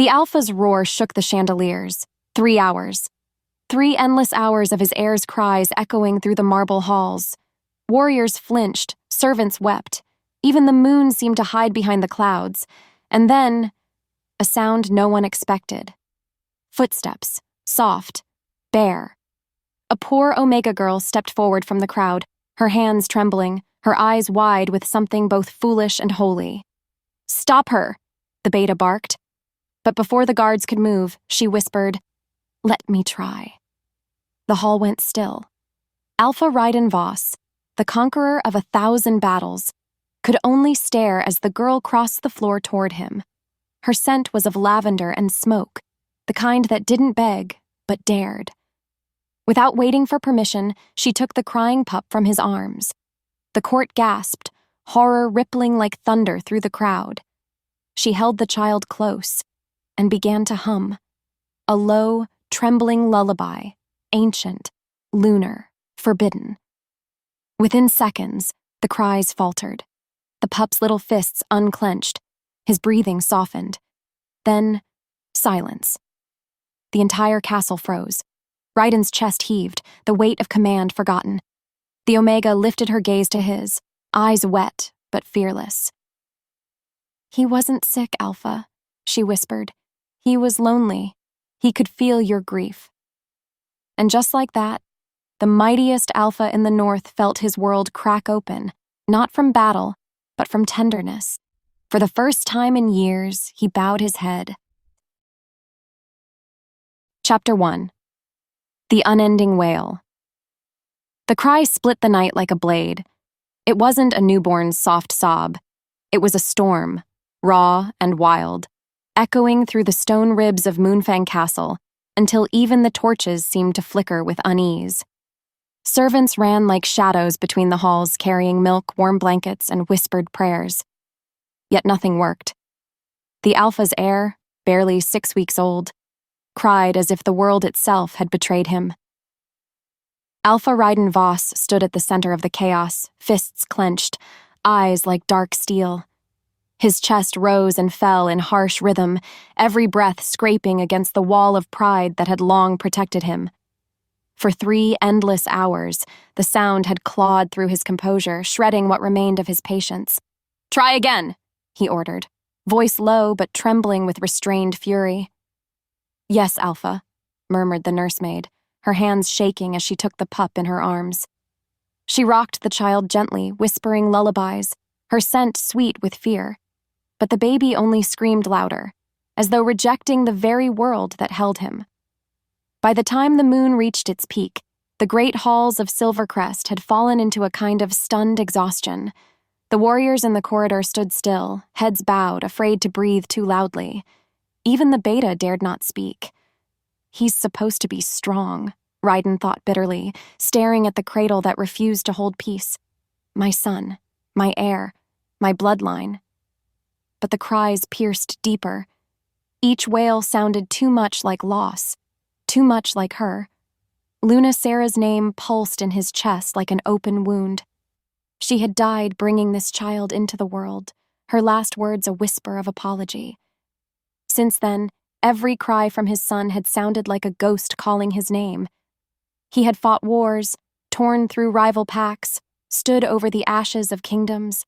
The Alpha's roar shook the chandeliers. 3 hours. 3 endless hours of his heir's cries echoing through the marble halls. Warriors flinched, servants wept. Even the moon seemed to hide behind the clouds. And then, a sound no one expected. Footsteps, soft, bare. A poor Omega girl stepped forward from the crowd, her hands trembling, her eyes wide with something both foolish and holy. "Stop her," the Beta barked. But before the guards could move, she whispered, "Let me try." The hall went still. Alpha Raiden Voss, the conqueror of 1,000 battles, could only stare as the girl crossed the floor toward him. Her scent was of lavender and smoke, the kind that didn't beg, but dared. Without waiting for permission, she took the crying pup from his arms. The court gasped, horror rippling like thunder through the crowd. She held the child close and began to hum, a low, trembling lullaby, ancient, lunar, forbidden. Within seconds, the cries faltered. The pup's little fists unclenched, his breathing softened. Then, silence. The entire castle froze. Raiden's chest heaved, the weight of command forgotten. The Omega lifted her gaze to his, eyes wet but fearless. "He wasn't sick, Alpha," she whispered. "He was lonely. He could feel your grief." And just like that, the mightiest Alpha in the North felt his world crack open, not from battle, but from tenderness. For the first time in years, he bowed his head. Chapter 1. The Unending Wail. The cry split the night like a blade. It wasn't a newborn's soft sob. It was a storm, raw and wild, echoing through the stone ribs of Moonfang Castle until even the torches seemed to flicker with unease. Servants ran like shadows between the halls carrying milk, warm blankets, and whispered prayers. Yet nothing worked. The Alpha's heir, barely 6 weeks old, cried as if the world itself had betrayed him. Alpha Raiden Voss stood at the center of the chaos, fists clenched, eyes like dark steel. His chest rose and fell in harsh rhythm, every breath scraping against the wall of pride that had long protected him. For 3 endless hours, the sound had clawed through his composure, shredding what remained of his patience. "Try again," he ordered, voice low but trembling with restrained fury. "Yes, Alpha," murmured the nursemaid, her hands shaking as she took the pup in her arms. She rocked the child gently, whispering lullabies, her scent sweet with fear. But the baby only screamed louder, as though rejecting the very world that held him. By the time the moon reached its peak, the great halls of Silvercrest had fallen into a kind of stunned exhaustion. The warriors in the corridor stood still, heads bowed, afraid to breathe too loudly. Even the Beta dared not speak. "He's supposed to be strong," Raiden thought bitterly, staring at the cradle that refused to hold peace. "My son, my heir, my bloodline." But the cries pierced deeper. Each wail sounded too much like loss, too much like her. Luna Sarah's name pulsed in his chest like an open wound. She had died bringing this child into the world, her last words a whisper of apology. Since then, every cry from his son had sounded like a ghost calling his name. He had fought wars, torn through rival packs, stood over the ashes of kingdoms.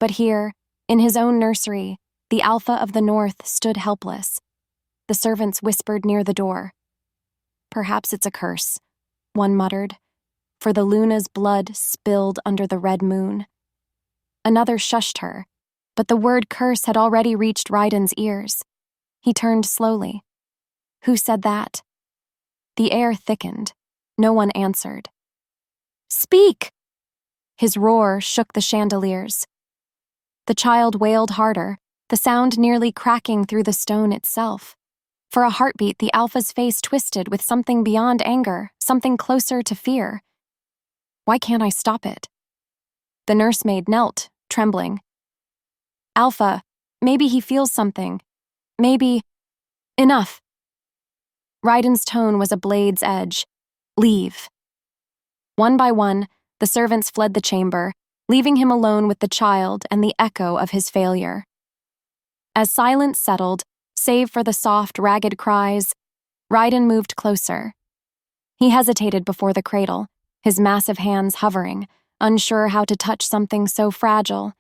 But here, in his own nursery, the Alpha of the North stood helpless. The servants whispered near the door. "Perhaps it's a curse," one muttered, "for the Luna's blood spilled under the red moon." Another shushed her, but the word curse had already reached Raiden's ears. He turned slowly. "Who said that?" The air thickened. No one answered. "Speak!" His roar shook the chandeliers. The child wailed harder, the sound nearly cracking through the stone itself. For a heartbeat, the Alpha's face twisted with something beyond anger, something closer to fear. "Why can't I stop it?" The nursemaid knelt, trembling. "Alpha, maybe he feels something. Maybe..." "Enough!" Raiden's tone was a blade's edge. "Leave." One by one, the servants fled the chamber, leaving him alone with the child and the echo of his failure. As silence settled, Save for the soft, ragged cries, Raiden moved closer. He hesitated before the cradle, his massive hands hovering, unsure how to touch something so fragile.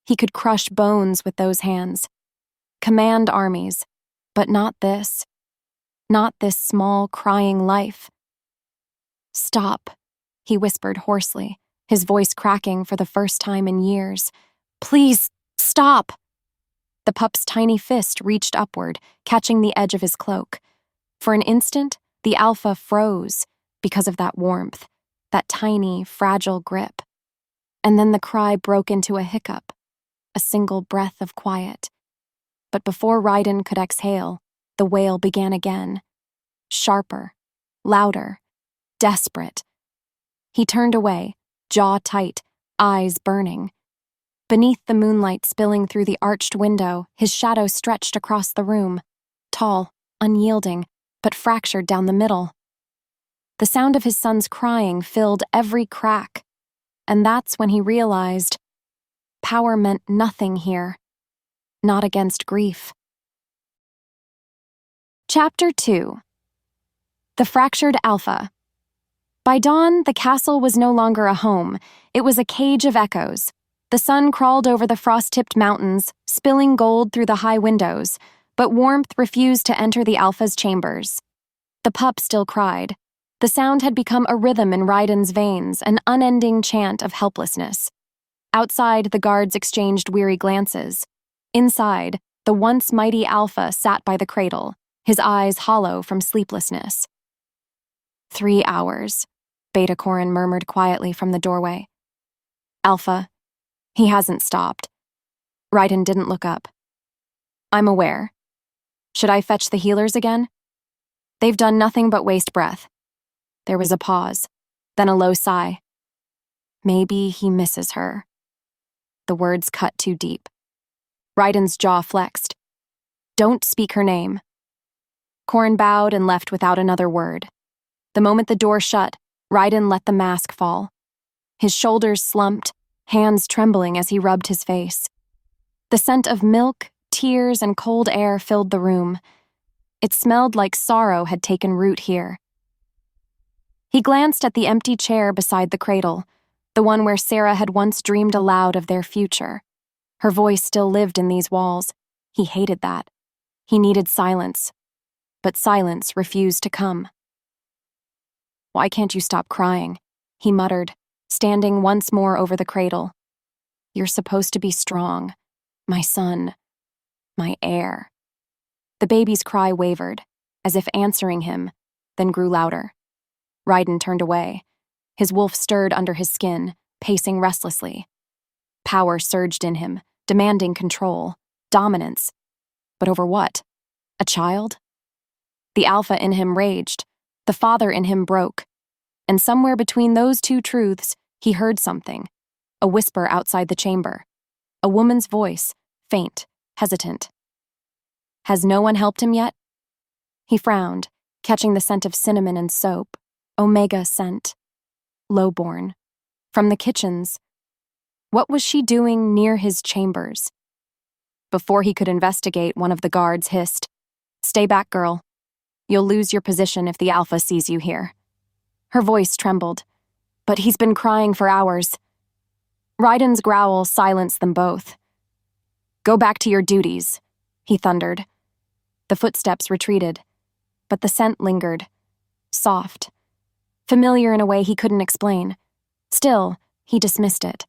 He could crush bones with those hands. Command armies, but not this. Not this small, crying life. "Stop," he whispered hoarsely, his voice cracking for the first time in years. "Please, stop!" The pup's tiny fist reached upward, catching the edge of his cloak. For an instant, the alpha froze because of that warmth, that tiny, fragile grip. And then the cry broke into a hiccup, a single breath of quiet. But before Raiden could exhale, the wail began again. Sharper, louder, desperate. He turned away, jaw tight, eyes burning. Beneath the moonlight spilling through the arched window, his shadow stretched across the room, tall, unyielding, but fractured down the middle. The sound of his son's crying filled every crack, and that's when he realized power meant nothing here, not against grief. Chapter 2. The Fractured Alpha. By dawn, the castle was no longer a home. It was a cage of echoes. The sun crawled over the frost-tipped mountains, spilling gold through the high windows, but warmth refused to enter the Alpha's chambers. The pup still cried. The sound had become a rhythm in Raiden's veins, an unending chant of helplessness. Outside, the guards exchanged weary glances. Inside, the once mighty Alpha sat by the cradle, his eyes hollow from sleeplessness. 3 hours, Beta Corrin murmured quietly from the doorway. "Alpha, he hasn't stopped." Raiden didn't look up. "I'm aware. Should I fetch the healers again? They've done nothing but waste breath." There was a pause, then a low sigh. "Maybe he misses her." The words cut too deep. Raiden's jaw flexed. "Don't speak her name." Corrin bowed and left without another word. The moment the door shut, Raiden let the mask fall. His shoulders slumped, hands trembling as he rubbed his face. The scent of milk, tears, and cold air filled the room. It smelled like sorrow had taken root here. He glanced at the empty chair beside the cradle, the one where Sarah had once dreamed aloud of their future. Her voice still lived in these walls. He hated that. He needed silence. But silence refused to come. "Why can't you stop crying?" he muttered, standing once more over the cradle. "You're supposed to be strong. My son. My heir." The baby's cry wavered, as if answering him, then grew louder. Raiden turned away. His wolf stirred under his skin, pacing restlessly. Power surged in him, demanding control, dominance. But over what? A child? The alpha in him raged. The father in him broke. And somewhere between those two truths, he heard something. A whisper outside the chamber. A woman's voice, faint, hesitant. "Has no one helped him yet?" He frowned, catching the scent of cinnamon and soap. Omega scent. Lowborn. From the kitchens. What was she doing near his chambers? Before he could investigate, one of the guards hissed, "Stay back, girl. You'll lose your position if the alpha sees you here." Her voice trembled. "But he's been crying for hours." Raiden's growl silenced them both. "Go back to your duties," he thundered. The footsteps retreated, but the scent lingered. Soft. Familiar in a way he couldn't explain. Still, he dismissed it.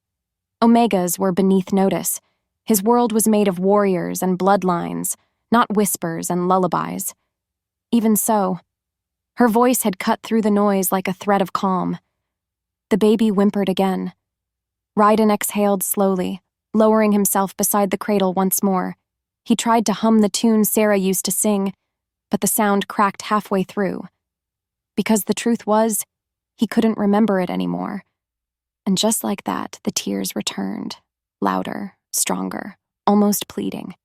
Omegas were beneath notice. His world was made of warriors and bloodlines, not whispers and lullabies. Even so, her voice had cut through the noise like a thread of calm. The baby whimpered again. Raiden exhaled slowly, lowering himself beside the cradle once more. He tried to hum the tune Sarah used to sing, but the sound cracked halfway through. Because the truth was, he couldn't remember it anymore. And just like that, the tears returned, louder, stronger, almost pleading.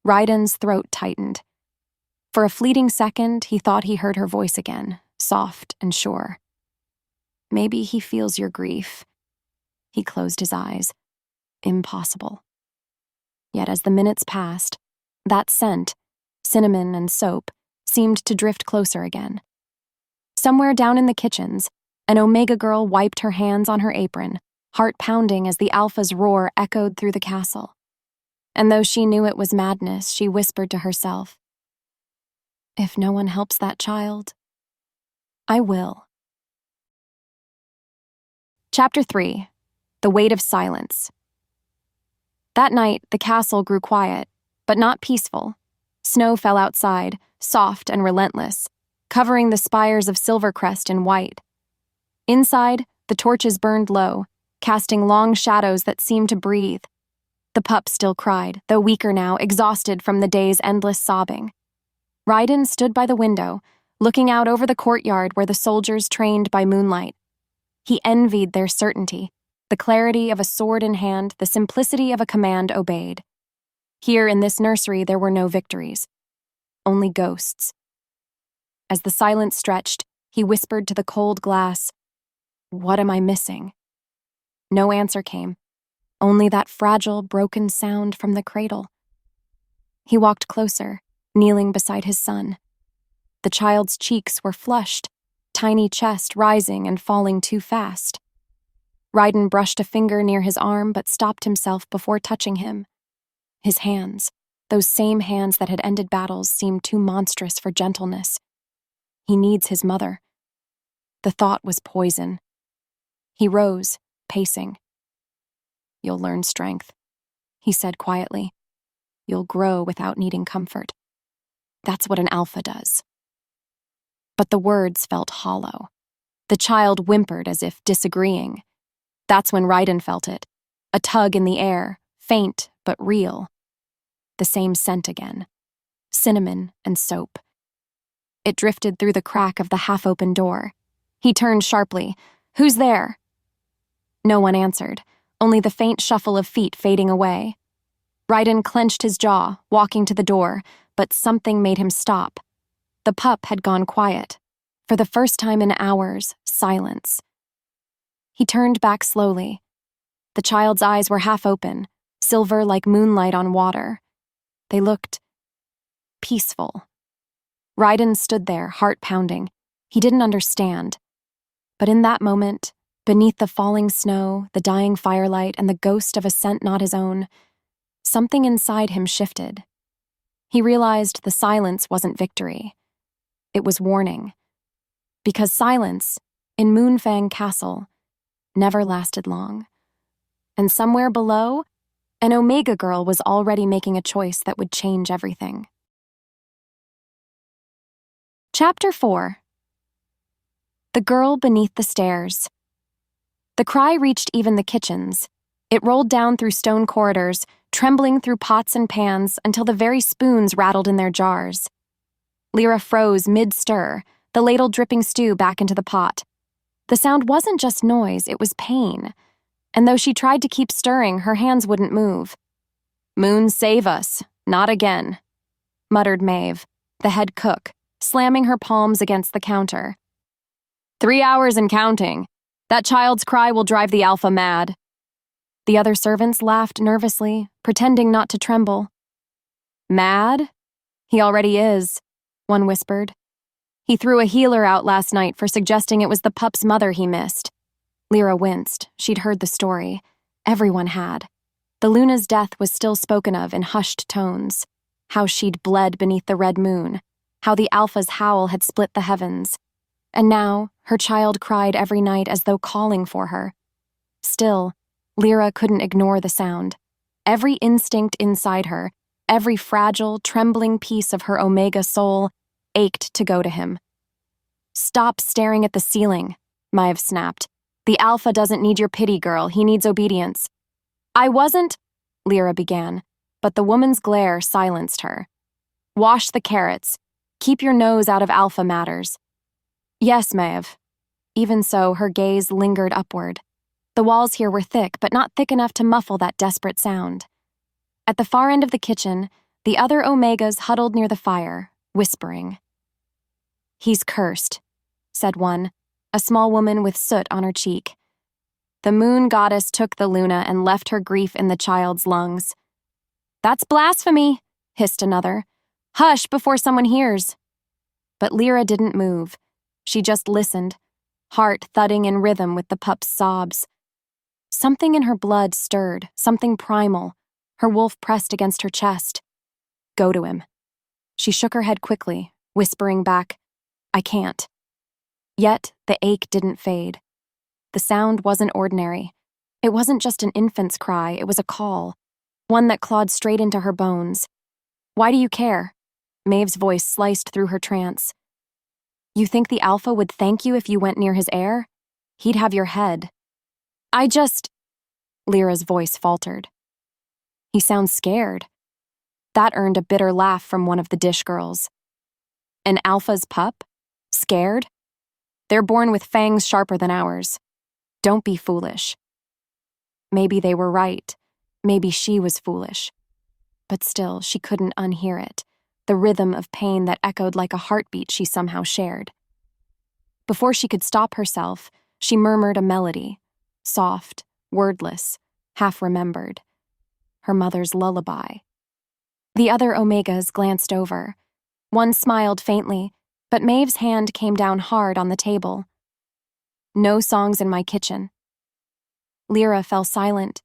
Raiden's throat tightened. For a fleeting second, he thought he heard her voice again, soft and sure. "Maybe he feels your grief." He closed his eyes. Impossible. Yet as the minutes passed, that scent, cinnamon, and soap, seemed to drift closer again. Somewhere down in the kitchens, an Omega girl wiped her hands on her apron, heart pounding as the Alpha's roar echoed through the castle. And though she knew it was madness, she whispered to herself, "If no one helps that child, I will." Chapter 3. The Weight of Silence. That night, the castle grew quiet, but not peaceful. Snow fell outside, soft and relentless, covering the spires of Silvercrest in white. Inside, the torches burned low, casting long shadows that seemed to breathe. The pup still cried, though weaker now, exhausted from the day's endless sobbing. Ryden stood by the window, looking out over the courtyard where the soldiers trained by moonlight. He envied their certainty, the clarity of a sword in hand, the simplicity of a command obeyed. Here in this nursery there were no victories, only ghosts. As the silence stretched, he whispered to the cold glass, "What am I missing?" No answer came, only that fragile, broken sound from the cradle. He walked closer, kneeling beside his son. The child's cheeks were flushed, tiny chest rising and falling too fast. Ryden brushed a finger near his arm but stopped himself before touching him. His hands, those same hands that had ended battles, seemed too monstrous for gentleness. He needs his mother. The thought was poison. He rose, pacing. "You'll learn strength," he said quietly. "You'll grow without needing comfort. That's what an alpha does." But the words felt hollow. The child whimpered as if disagreeing. That's when Ryden felt it, a tug in the air, faint but real. The same scent again, cinnamon and soap. It drifted through the crack of the half-open door. He turned sharply. "Who's there?" No one answered, only the faint shuffle of feet fading away. Ryden clenched his jaw, walking to the door, but something made him stop. The pup had gone quiet. For the first time in hours, silence. He turned back slowly. The child's eyes were half open, silver like moonlight on water. They looked peaceful. Ryden stood there, heart pounding. He didn't understand. But in that moment, beneath the falling snow, the dying firelight, and the ghost of a scent not his own, something inside him shifted. He realized the silence wasn't victory. It was warning. Because silence, in Moonfang Castle, never lasted long. And somewhere below, an Omega girl was already making a choice that would change everything. Chapter 4. The Girl Beneath the Stairs. The cry reached even the kitchens. It rolled down through stone corridors, trembling through pots and pans until the very spoons rattled in their jars. Lyra froze mid-stir, the ladle dripping stew back into the pot. The sound wasn't just noise, it was pain. And though she tried to keep stirring, her hands wouldn't move. "Moon save us, not again," muttered Maeve, the head cook, slamming her palms against the counter. 3 hours and counting. That child's cry will drive the alpha mad." The other servants laughed nervously, pretending not to tremble. "Mad? He already is," one whispered. "He threw a healer out last night for suggesting it was the pup's mother he missed." Lyra winced. She'd heard the story. Everyone had. The Luna's death was still spoken of in hushed tones. How she'd bled beneath the red moon. How the Alpha's howl had split the heavens. And now, her child cried every night as though calling for her. Still, Lyra couldn't ignore the sound. Every instinct inside her, every fragile, trembling piece of her Omega soul, ached to go to him. "Stop staring at the ceiling," Maeve snapped. "The Alpha doesn't need your pity, girl. He needs obedience." "I wasn't," Lyra began, but the woman's glare silenced her. "Wash the carrots. Keep your nose out of Alpha matters." "Yes, Maeve." Even so, her gaze lingered upward. The walls here were thick, but not thick enough to muffle that desperate sound. At the far end of the kitchen, the other Omegas huddled near the fire, whispering. "He's cursed," said one, a small woman with soot on her cheek. "The moon goddess took the Luna and left her grief in the child's lungs." "That's blasphemy," hissed another. Hush before someone hears. But Lyra didn't move. She just listened, heart thudding in rhythm with the pup's sobs. Something in her blood stirred, something primal. Her wolf pressed against her chest. Go to him. She shook her head quickly, whispering back, I can't. Yet the ache didn't fade. The sound wasn't ordinary. It wasn't just an infant's cry, it was a call, one that clawed straight into her bones. Why do you care? Maeve's voice sliced through her trance. You think the alpha would thank you if you went near his heir? He'd have your head. Lyra's voice faltered. He sounds scared. That earned a bitter laugh from one of the dish girls. An alpha's pup? Scared? They're born with fangs sharper than ours. Don't be foolish. Maybe they were right. Maybe she was foolish. But still, she couldn't unhear it, the rhythm of pain that echoed like a heartbeat she somehow shared. Before she could stop herself, she murmured a melody, soft, wordless, half-remembered. Her mother's lullaby. The other Omegas glanced over. One smiled faintly, but Maeve's hand came down hard on the table. No songs in my kitchen. Lyra fell silent,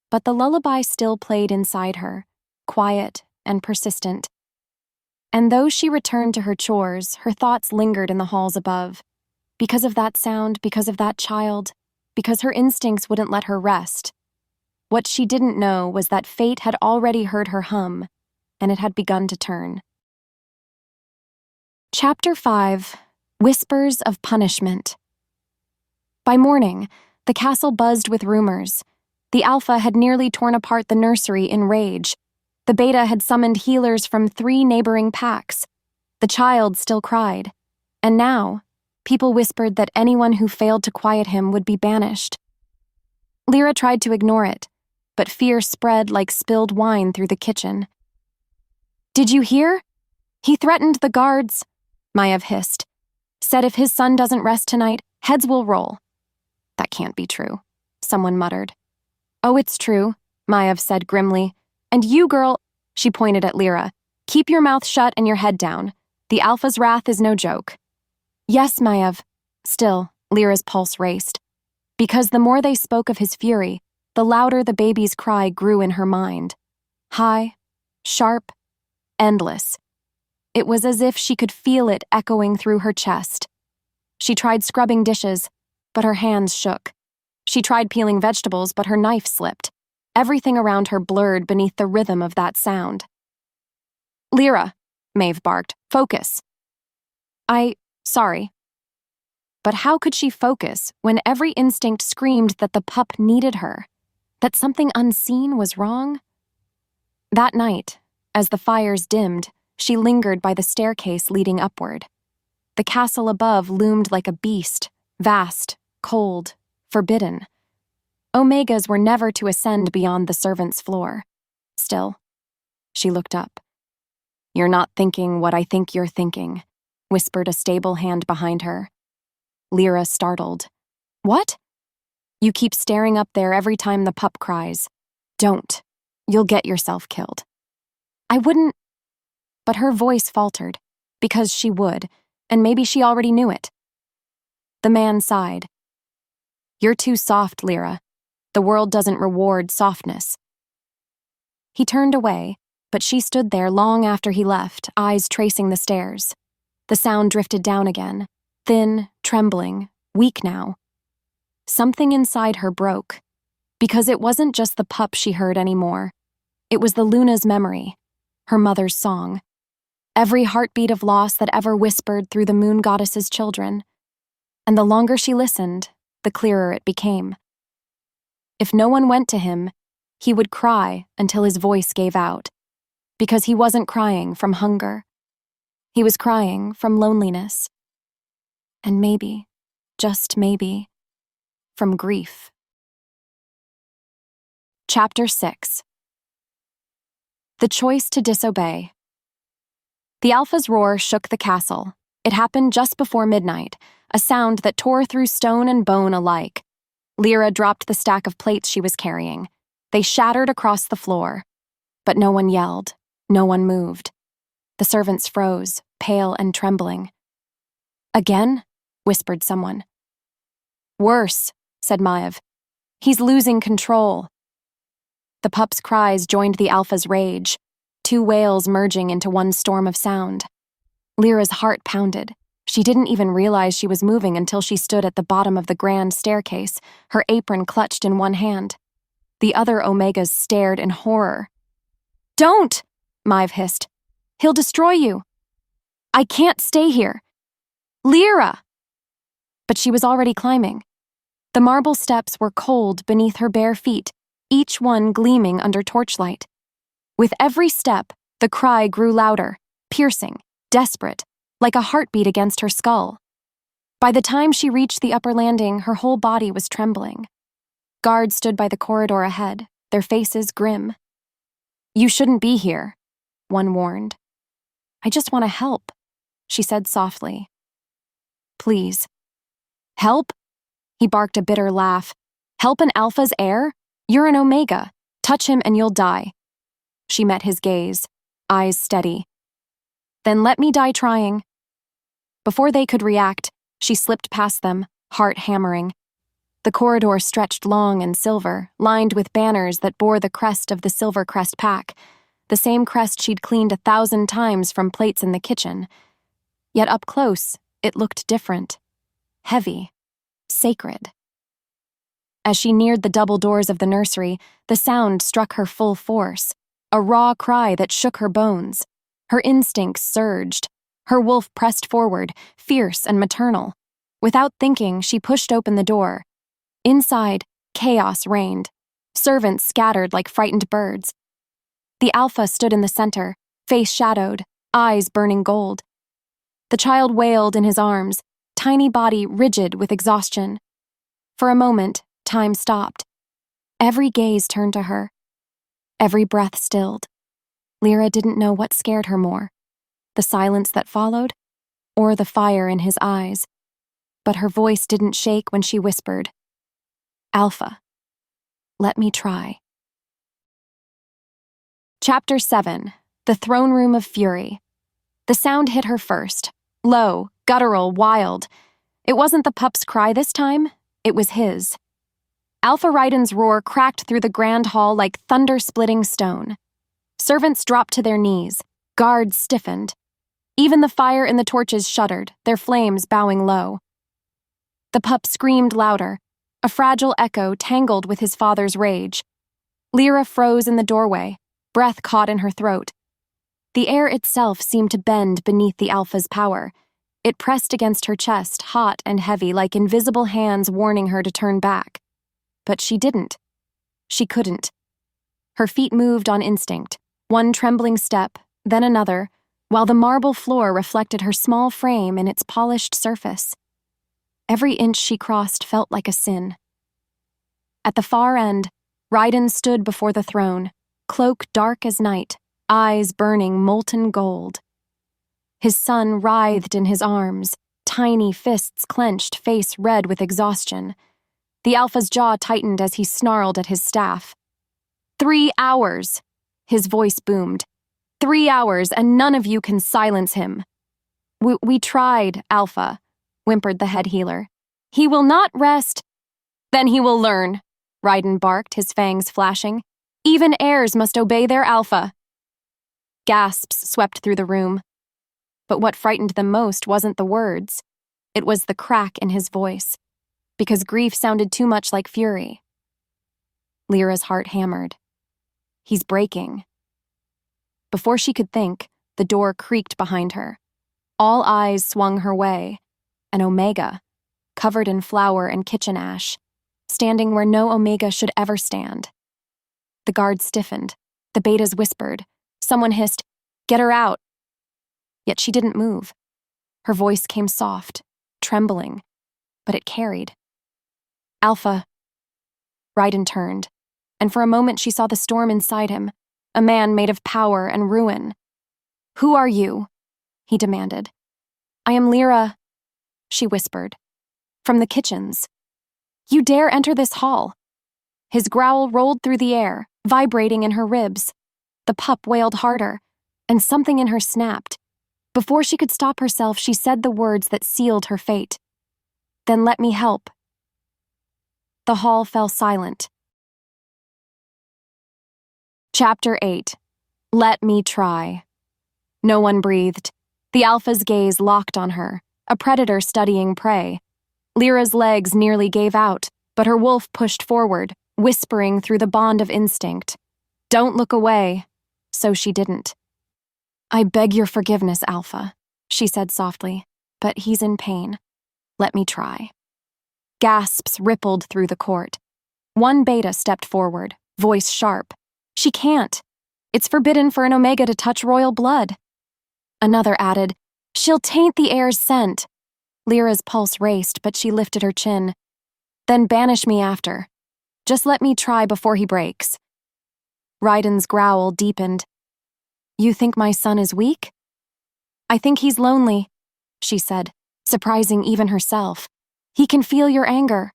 but the lullaby still played inside her, quiet and persistent. And though she returned to her chores, her thoughts lingered in the halls above. Because of that sound, because of that child, because her instincts wouldn't let her rest. What she didn't know was that fate had already heard her hum, and it had begun to turn. Chapter 5: Whispers of Punishment. By morning, the castle buzzed with rumors. The Alpha had nearly torn apart the nursery in rage. The Beta had summoned healers from 3 neighboring packs. The child still cried. And now, people whispered that anyone who failed to quiet him would be banished. Lyra tried to ignore it, but fear spread like spilled wine through the kitchen. Did you hear? He threatened the guards, Maev hissed. Said if his son doesn't rest tonight, heads will roll. That can't be true, someone muttered. Oh, it's true, Maev said grimly. And you, girl, she pointed at Lyra, keep your mouth shut and your head down. The Alpha's wrath is no joke. Yes, Maev. Still, Lyra's pulse raced. Because the more they spoke of his fury, the louder the baby's cry grew in her mind. High, sharp, endless. It was as if she could feel it echoing through her chest. She tried scrubbing dishes, but her hands shook. She tried peeling vegetables, but her knife slipped. Everything around her blurred beneath the rhythm of that sound. Lyra, Maeve barked, focus. Sorry. But how could she focus when every instinct screamed that the pup needed her, that something unseen was wrong? That night, as the fires dimmed, she lingered by the staircase leading upward. The castle above loomed like a beast, vast, cold, forbidden. Omegas were never to ascend beyond the servants' floor. Still, she looked up. You're not thinking what I think you're thinking, whispered a stable hand behind her. Lyra startled. What? You keep staring up there every time the pup cries. Don't. You'll get yourself killed. I wouldn't. But her voice faltered, because she would, and maybe she already knew it. The man sighed. You're too soft, Lyra. The world doesn't reward softness. He turned away, but she stood there long after he left, eyes tracing the stairs. The sound drifted down again, thin, trembling, weak now. Something inside her broke, because it wasn't just the pup she heard anymore. It was the Luna's memory, her mother's song. Every heartbeat of loss that ever whispered through the moon goddess's children. And the longer she listened, the clearer it became. If no one went to him, he would cry until his voice gave out, because he wasn't crying from hunger. He was crying from loneliness. And maybe, just maybe, from grief. Chapter 6. The Choice to Disobey. The Alpha's roar shook the castle. It happened just before midnight, a sound that tore through stone and bone alike. Lyra dropped the stack of plates she was carrying. They shattered across the floor. But no one yelled. No one moved. The servants froze, pale and trembling. "Again?" whispered someone. "Worse," said Maev. "He's losing control." The pup's cries joined the alpha's rage, two wails merging into one storm of sound. Lyra's heart pounded. She didn't even realize she was moving until she stood at the bottom of the grand staircase, her apron clutched in one hand. The other Omegas stared in horror. "Don't!" Maev hissed. "He'll destroy you." "I can't stay here. Lyra!" But she was already climbing. The marble steps were cold beneath her bare feet, each one gleaming under torchlight. With every step, the cry grew louder, piercing, desperate, like a heartbeat against her skull. By the time she reached the upper landing, her whole body was trembling. Guards stood by the corridor ahead, their faces grim. "You shouldn't be here," one warned. "I just want to help," she said softly. "Please." "Help?" He barked a bitter laugh. "Help an alpha's heir? You're an Omega. Touch him and you'll die." She met his gaze, eyes steady. "Then let me die trying." Before they could react, she slipped past them, heart hammering. The corridor stretched long and silver, lined with banners that bore the crest of the Silver Crest Pack, the same crest she'd cleaned 1,000 times from plates in the kitchen. Yet up close, it looked different. Heavy. Sacred. As she neared the double doors of the nursery, the sound struck her full force, a raw cry that shook her bones. Her instincts surged. Her wolf pressed forward, fierce and maternal. Without thinking, she pushed open the door. Inside, chaos reigned. Servants scattered like frightened birds. The alpha stood in the center, face shadowed, eyes burning gold. The child wailed in his arms, tiny body rigid with exhaustion. For a moment, time stopped. Every gaze turned to her. Every breath stilled. Lyra didn't know what scared her more, the silence that followed, or the fire in his eyes. But her voice didn't shake when she whispered, "Alpha, let me try." Chapter 7. The Throne Room of Fury. The sound hit her first. Low, guttural, wild. It wasn't the pup's cry this time, it was his. Alpha Raiden's roar cracked through the grand hall like thunder-splitting stone. Servants dropped to their knees. Guards stiffened. Even the fire in the torches shuddered, their flames bowing low. The pup screamed louder, a fragile echo tangled with his father's rage. Lyra froze in the doorway, breath caught in her throat. The air itself seemed to bend beneath the alpha's power. It pressed against her chest, hot and heavy, like invisible hands warning her to turn back. But she didn't. She couldn't. Her feet moved on instinct, one trembling step, then another, while the marble floor reflected her small frame in its polished surface. Every inch she crossed felt like a sin. At the far end, Raiden stood before the throne, cloak dark as night, eyes burning molten gold. His son writhed in his arms, tiny fists clenched, face red with exhaustion. The alpha's jaw tightened as he snarled at his staff. 3 hours, his voice boomed. 3 hours, and none of you can silence him. We tried, Alpha, whimpered the head healer. He will not rest. Then he will learn, Raiden barked, his fangs flashing. Even heirs must obey their Alpha. Gasps swept through the room. But what frightened them most wasn't the words. It was the crack in his voice, because grief sounded too much like fury. Lyra's heart hammered. He's breaking. Before she could think, the door creaked behind her. All eyes swung her way. An Omega, covered in flour and kitchen ash, standing where no Omega should ever stand. The guards stiffened. The betas whispered. Someone hissed, "Get her out." Yet she didn't move. Her voice came soft, trembling, but it carried. Alpha. Raiden turned, and for a moment she saw the storm inside him, a man made of power and ruin. Who are you? He demanded. I am Lyra, she whispered. From the kitchens. You dare enter this hall. His growl rolled through the air, vibrating in her ribs. The pup wailed harder. and something in her snapped. Before she could stop herself, she said the words that sealed her fate. "Then let me help." The hall fell silent. Chapter 8. Let me try. No one breathed. The Alpha's gaze locked on her, a predator studying prey. Lyra's legs nearly gave out, but her wolf pushed forward, whispering through the bond of instinct. "Don't look away." So she didn't. "I beg your forgiveness, Alpha," she said softly, "but he's in pain. Let me try." Gasps rippled through the court. One beta stepped forward, voice sharp. "She can't. It's forbidden for an Omega to touch royal blood." Another added, "She'll taint the heir's scent." Lyra's pulse raced, but she lifted her chin. "Then banish me after. Just let me try before he breaks." Raiden's growl deepened. "You think my son is weak?" "I think he's lonely," she said, surprising even herself. "He can feel your anger."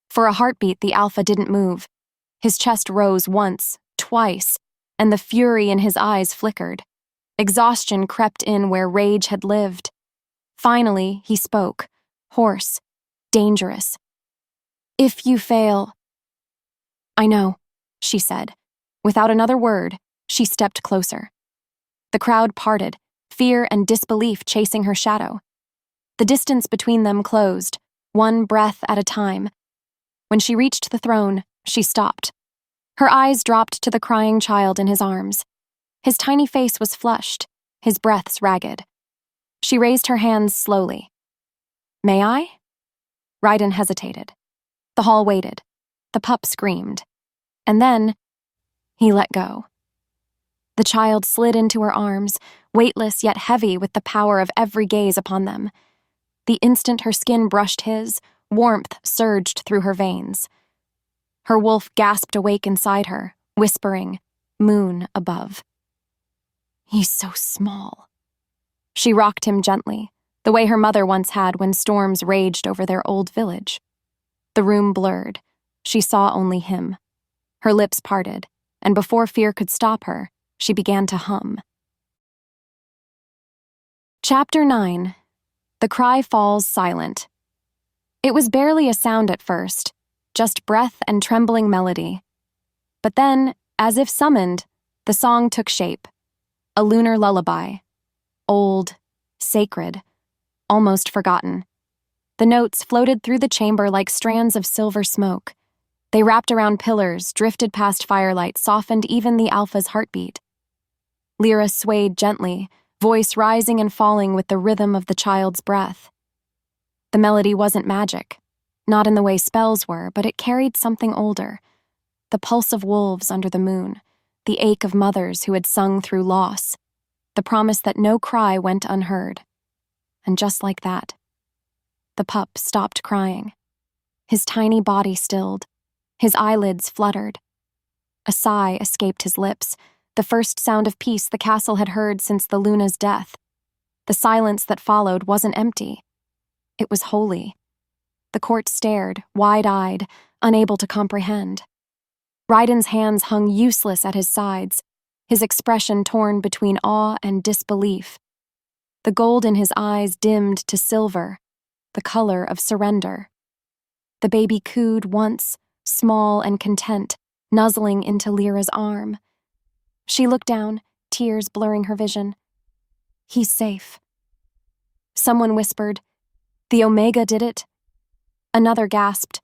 For a heartbeat, the Alpha didn't move. His chest rose once, twice, and the fury in his eyes flickered. Exhaustion crept in where rage had lived. Finally, he spoke, hoarse, dangerous. "If you fail—" "I know," she said. Without another word, she stepped closer. The crowd parted, fear and disbelief chasing her shadow. The distance between them closed, one breath at a time. When she reached the throne, she stopped. Her eyes dropped to the crying child in his arms. His tiny face was flushed, his breaths ragged. She raised her hands slowly. "May I?" Raiden hesitated. The hall waited. The pup screamed. And then, he let go. The child slid into her arms, weightless yet heavy with the power of every gaze upon them. The instant her skin brushed his, warmth surged through her veins. Her wolf gasped awake inside her, whispering, "Moon above." "He's so small." She rocked him gently, the way her mother once had when storms raged over their old village. The room blurred. She saw only him. Her lips parted, and before fear could stop her, she began to hum. Chapter 9. The cry falls silent. It was barely a sound at first, just breath and trembling melody. But then, as if summoned, the song took shape. A lunar lullaby. Old, sacred, almost forgotten. The notes floated through the chamber like strands of silver smoke. They wrapped around pillars, drifted past firelight, softened even the Alpha's heartbeat. Lyra swayed gently, voice rising and falling with the rhythm of the child's breath. The melody wasn't magic, not in the way spells were, but it carried something older. The pulse of wolves under the moon, the ache of mothers who had sung through loss, the promise that no cry went unheard. And just like that, the pup stopped crying. His tiny body stilled. His eyelids fluttered. A sigh escaped his lips, the first sound of peace the castle had heard since the Luna's death. The silence that followed wasn't empty. It was holy. The court stared, wide-eyed, unable to comprehend. Raiden's hands hung useless at his sides, his expression torn between awe and disbelief. The gold in his eyes dimmed to silver, the color of surrender. The baby cooed once, small and content, nuzzling into Lyra's arm. She looked down, tears blurring her vision. "He's safe." Someone whispered, "The Omega did it." Another gasped,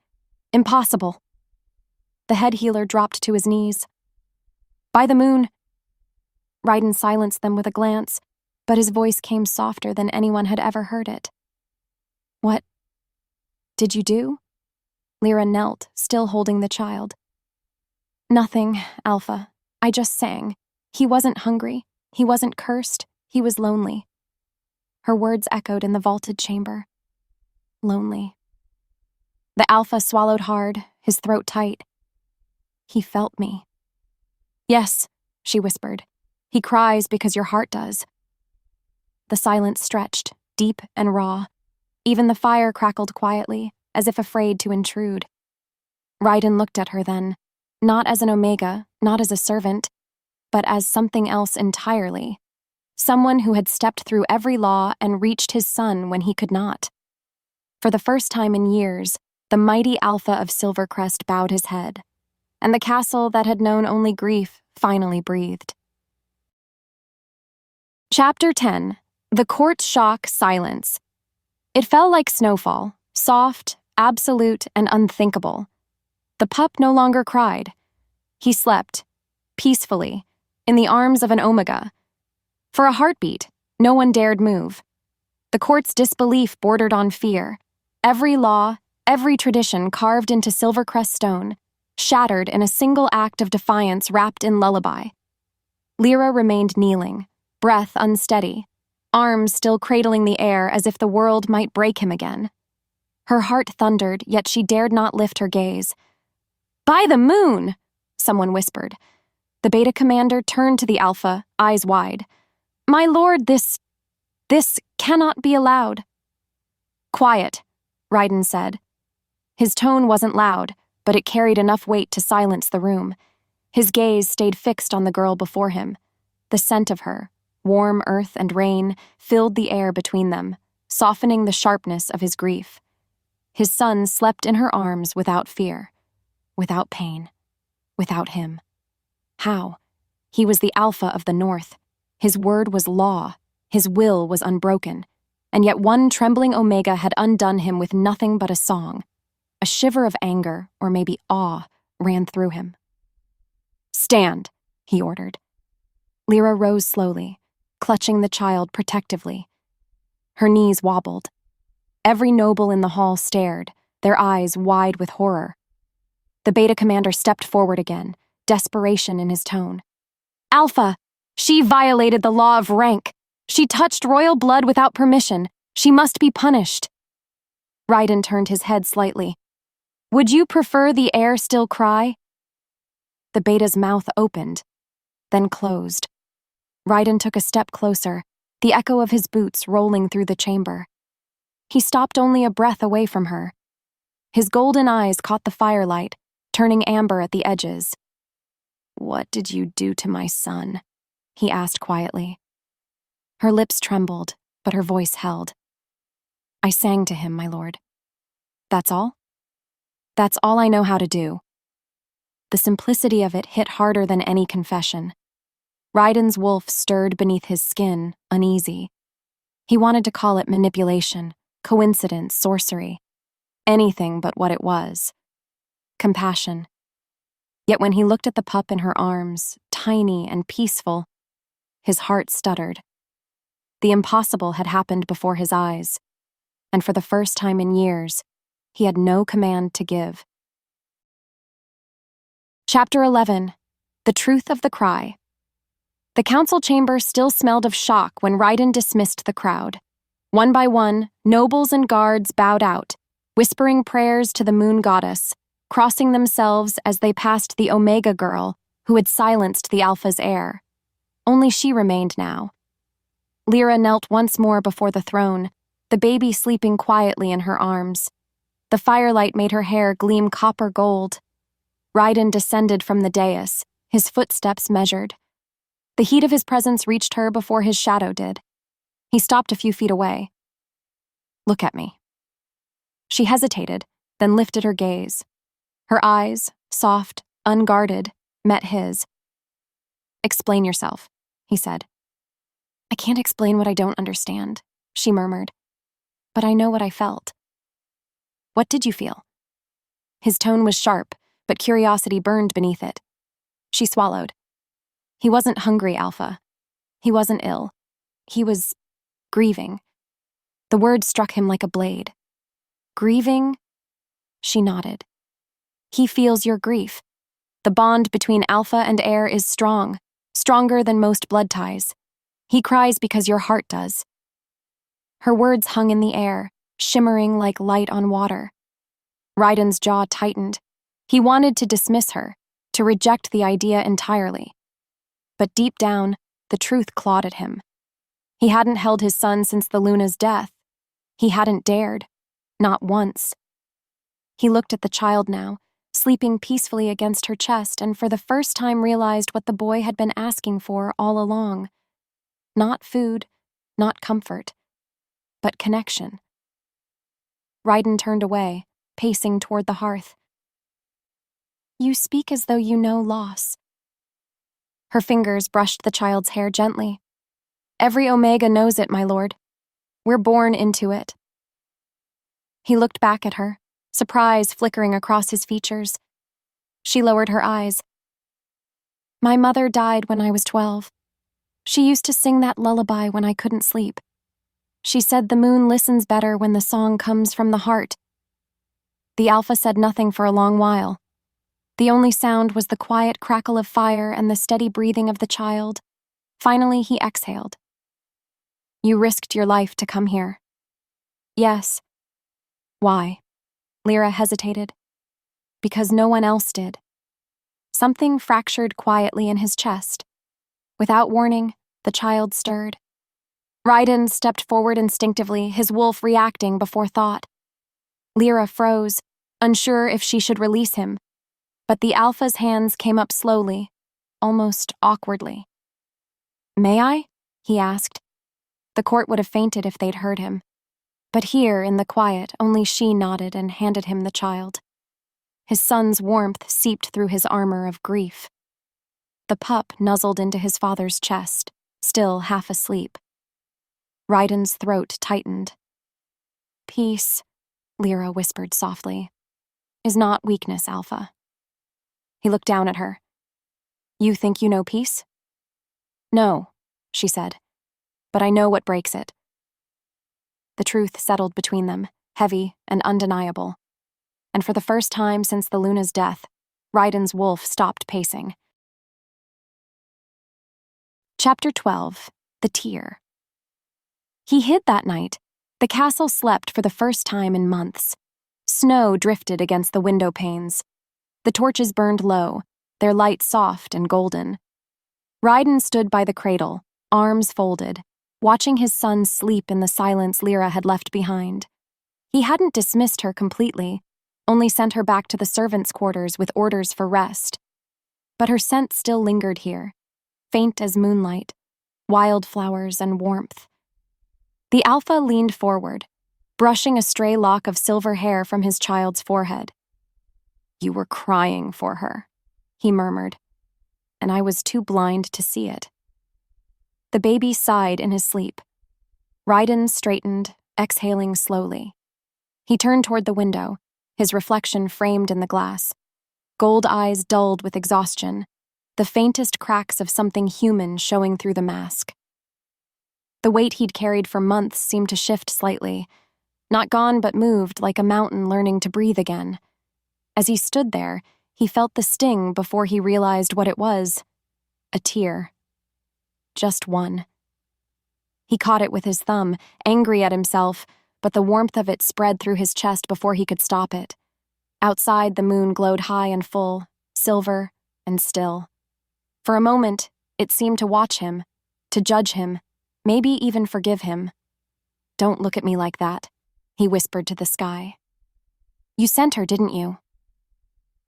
"Impossible." The head healer dropped to his knees. "By the moon." Raiden silenced them with a glance, but his voice came softer than anyone had ever heard it. "What did you do?" Lyra knelt, still holding the child. "Nothing, Alpha. I just sang. He wasn't hungry. He wasn't cursed. He was lonely." Her words echoed in the vaulted chamber. Lonely. The Alpha swallowed hard, his throat tight. "He felt me." "Yes," she whispered. "He cries because your heart does." The silence stretched, deep and raw. Even the fire crackled quietly, as if afraid to intrude. Raiden looked at her then, not as an Omega, not as a servant, but as something else entirely, someone who had stepped through every law and reached his son when he could not. For the first time in years, the mighty Alpha of Silvercrest bowed his head, and the castle that had known only grief finally breathed. Chapter 10. The Court's Shock Silence. It fell like snowfall, soft, absolute, and unthinkable. The pup no longer cried. He slept, peacefully, in the arms of an omega. For a heartbeat, no one dared move. The court's disbelief bordered on fear. Every law, every tradition carved into Silvercrest stone, shattered in a single act of defiance wrapped in lullaby. Lyra remained kneeling, breath unsteady, arms still cradling the air as if the world might break him again. Her heart thundered, yet she dared not lift her gaze. "By the moon!" someone whispered. The Beta commander turned to the Alpha, eyes wide. "My lord, this cannot be allowed." "Quiet," Raiden said. His tone wasn't loud, but it carried enough weight to silence the room. His gaze stayed fixed on the girl before him. The scent of her, warm earth and rain, filled the air between them, softening the sharpness of his grief. His son slept in her arms without fear, without pain, without him. How? He was the Alpha of the North. His word was law. His will was unbroken. And yet one trembling Omega had undone him with nothing but a song. A shiver of anger, or maybe awe, ran through him. "Stand," he ordered. Lyra rose slowly, clutching the child protectively. Her knees wobbled. Every noble in the hall stared, their eyes wide with horror. The Beta commander stepped forward again, desperation in his tone. "Alpha, she violated the law of rank. She touched royal blood without permission. She must be punished." Raiden turned his head slightly. "Would you prefer the air still cry?" The Beta's mouth opened, then closed. Raiden took a step closer, the echo of his boots rolling through the chamber. He stopped only a breath away from her. His golden eyes caught the firelight, turning amber at the edges. "What did you do to my son?" he asked quietly. Her lips trembled, but her voice held. "I sang to him, my lord. That's all? That's all I know how to do." The simplicity of it hit harder than any confession. Raiden's wolf stirred beneath his skin, uneasy. He wanted to call it manipulation, coincidence, sorcery. Anything but what it was. Compassion. Yet when he looked at the pup in her arms, tiny and peaceful, his heart stuttered. The impossible had happened before his eyes, and for the first time in years, he had no command to give. Chapter 11. The Truth of the Cry. The council chamber still smelled of shock when Raiden dismissed the crowd. One by one, nobles and guards bowed out, whispering prayers to the moon goddess, crossing themselves as they passed the Omega girl who had silenced the Alpha's heir. Only she remained now. Lyra knelt once more before the throne, the baby sleeping quietly in her arms. The firelight made her hair gleam copper gold. Raiden descended from the dais, his footsteps measured. The heat of his presence reached her before his shadow did. He stopped a few feet away. "Look at me." She hesitated, then lifted her gaze. Her eyes, soft, unguarded, met his. "Explain yourself," he said. "I can't explain what I don't understand," she murmured. "But I know what I felt." "What did you feel?" His tone was sharp, but curiosity burned beneath it. She swallowed. He wasn't hungry, Alpha. He wasn't ill. He was grieving. The word struck him like a blade. "Grieving?" She nodded. "He feels your grief. The bond between Alpha and heir is strong, stronger than most blood ties. He cries because your heart does." Her words hung in the air, shimmering like light on water. Raiden's jaw tightened. He wanted to dismiss her, to reject the idea entirely. But deep down, the truth clawed at him. He hadn't held his son since the Luna's death. He hadn't dared. Not once. He looked at the child now, sleeping peacefully against her chest, and for the first time realized what the boy had been asking for all along. Not food, not comfort, but connection. Ryden turned away, pacing toward the hearth. You speak as though you know loss. Her fingers brushed the child's hair gently. Every Omega knows it, my lord. We're born into it. He looked back at her, surprise flickering across his features. She lowered her eyes. My mother died when I was 12. She used to sing that lullaby when I couldn't sleep. She said the moon listens better when the song comes from the heart. The Alpha said nothing for a long while. The only sound was the quiet crackle of fire and the steady breathing of the child. Finally, he exhaled. You risked your life to come here. Yes. Why? Lyra hesitated. Because no one else did. Something fractured quietly in his chest. Without warning, the child stirred. Ryden stepped forward instinctively, his wolf reacting before thought. Lyra froze, unsure if she should release him, but the Alpha's hands came up slowly, almost awkwardly. May I? He asked. The court would have fainted if they'd heard him. But here, in the quiet, only she nodded and handed him the child. His son's warmth seeped through his armor of grief. The pup nuzzled into his father's chest, still half asleep. Ryden's throat tightened. Peace, Lyra whispered softly, is not weakness, Alpha. He looked down at her. You think you know peace? No, she said, but I know what breaks it. The truth settled between them, heavy and undeniable. And for the first time since the Luna's death, Ryden's wolf stopped pacing. Chapter 12. The Tear. He hid that night. The castle slept for the first time in months. Snow drifted against the window panes. The torches burned low, their light soft and golden. Ryden stood by the cradle, arms folded, watching his son sleep in the silence Lyra had left behind. He hadn't dismissed her completely, only sent her back to the servants' quarters with orders for rest. But her scent still lingered here, faint as moonlight, wildflowers and warmth. The Alpha leaned forward, brushing a stray lock of silver hair from his child's forehead. You were crying for her, he murmured, and I was too blind to see it. The baby sighed in his sleep. Ryden straightened, exhaling slowly. He turned toward the window, his reflection framed in the glass. Gold eyes dulled with exhaustion, the faintest cracks of something human showing through the mask. The weight he'd carried for months seemed to shift slightly, not gone but moved like a mountain learning to breathe again. As he stood there, he felt the sting before he realized what it was. A tear. Just one. He caught it with his thumb, angry at himself, but the warmth of it spread through his chest before he could stop it. Outside, the moon glowed high and full, silver and still. For a moment, it seemed to watch him, to judge him, maybe even forgive him. Don't look at me like that, he whispered to the sky. You sent her, didn't you?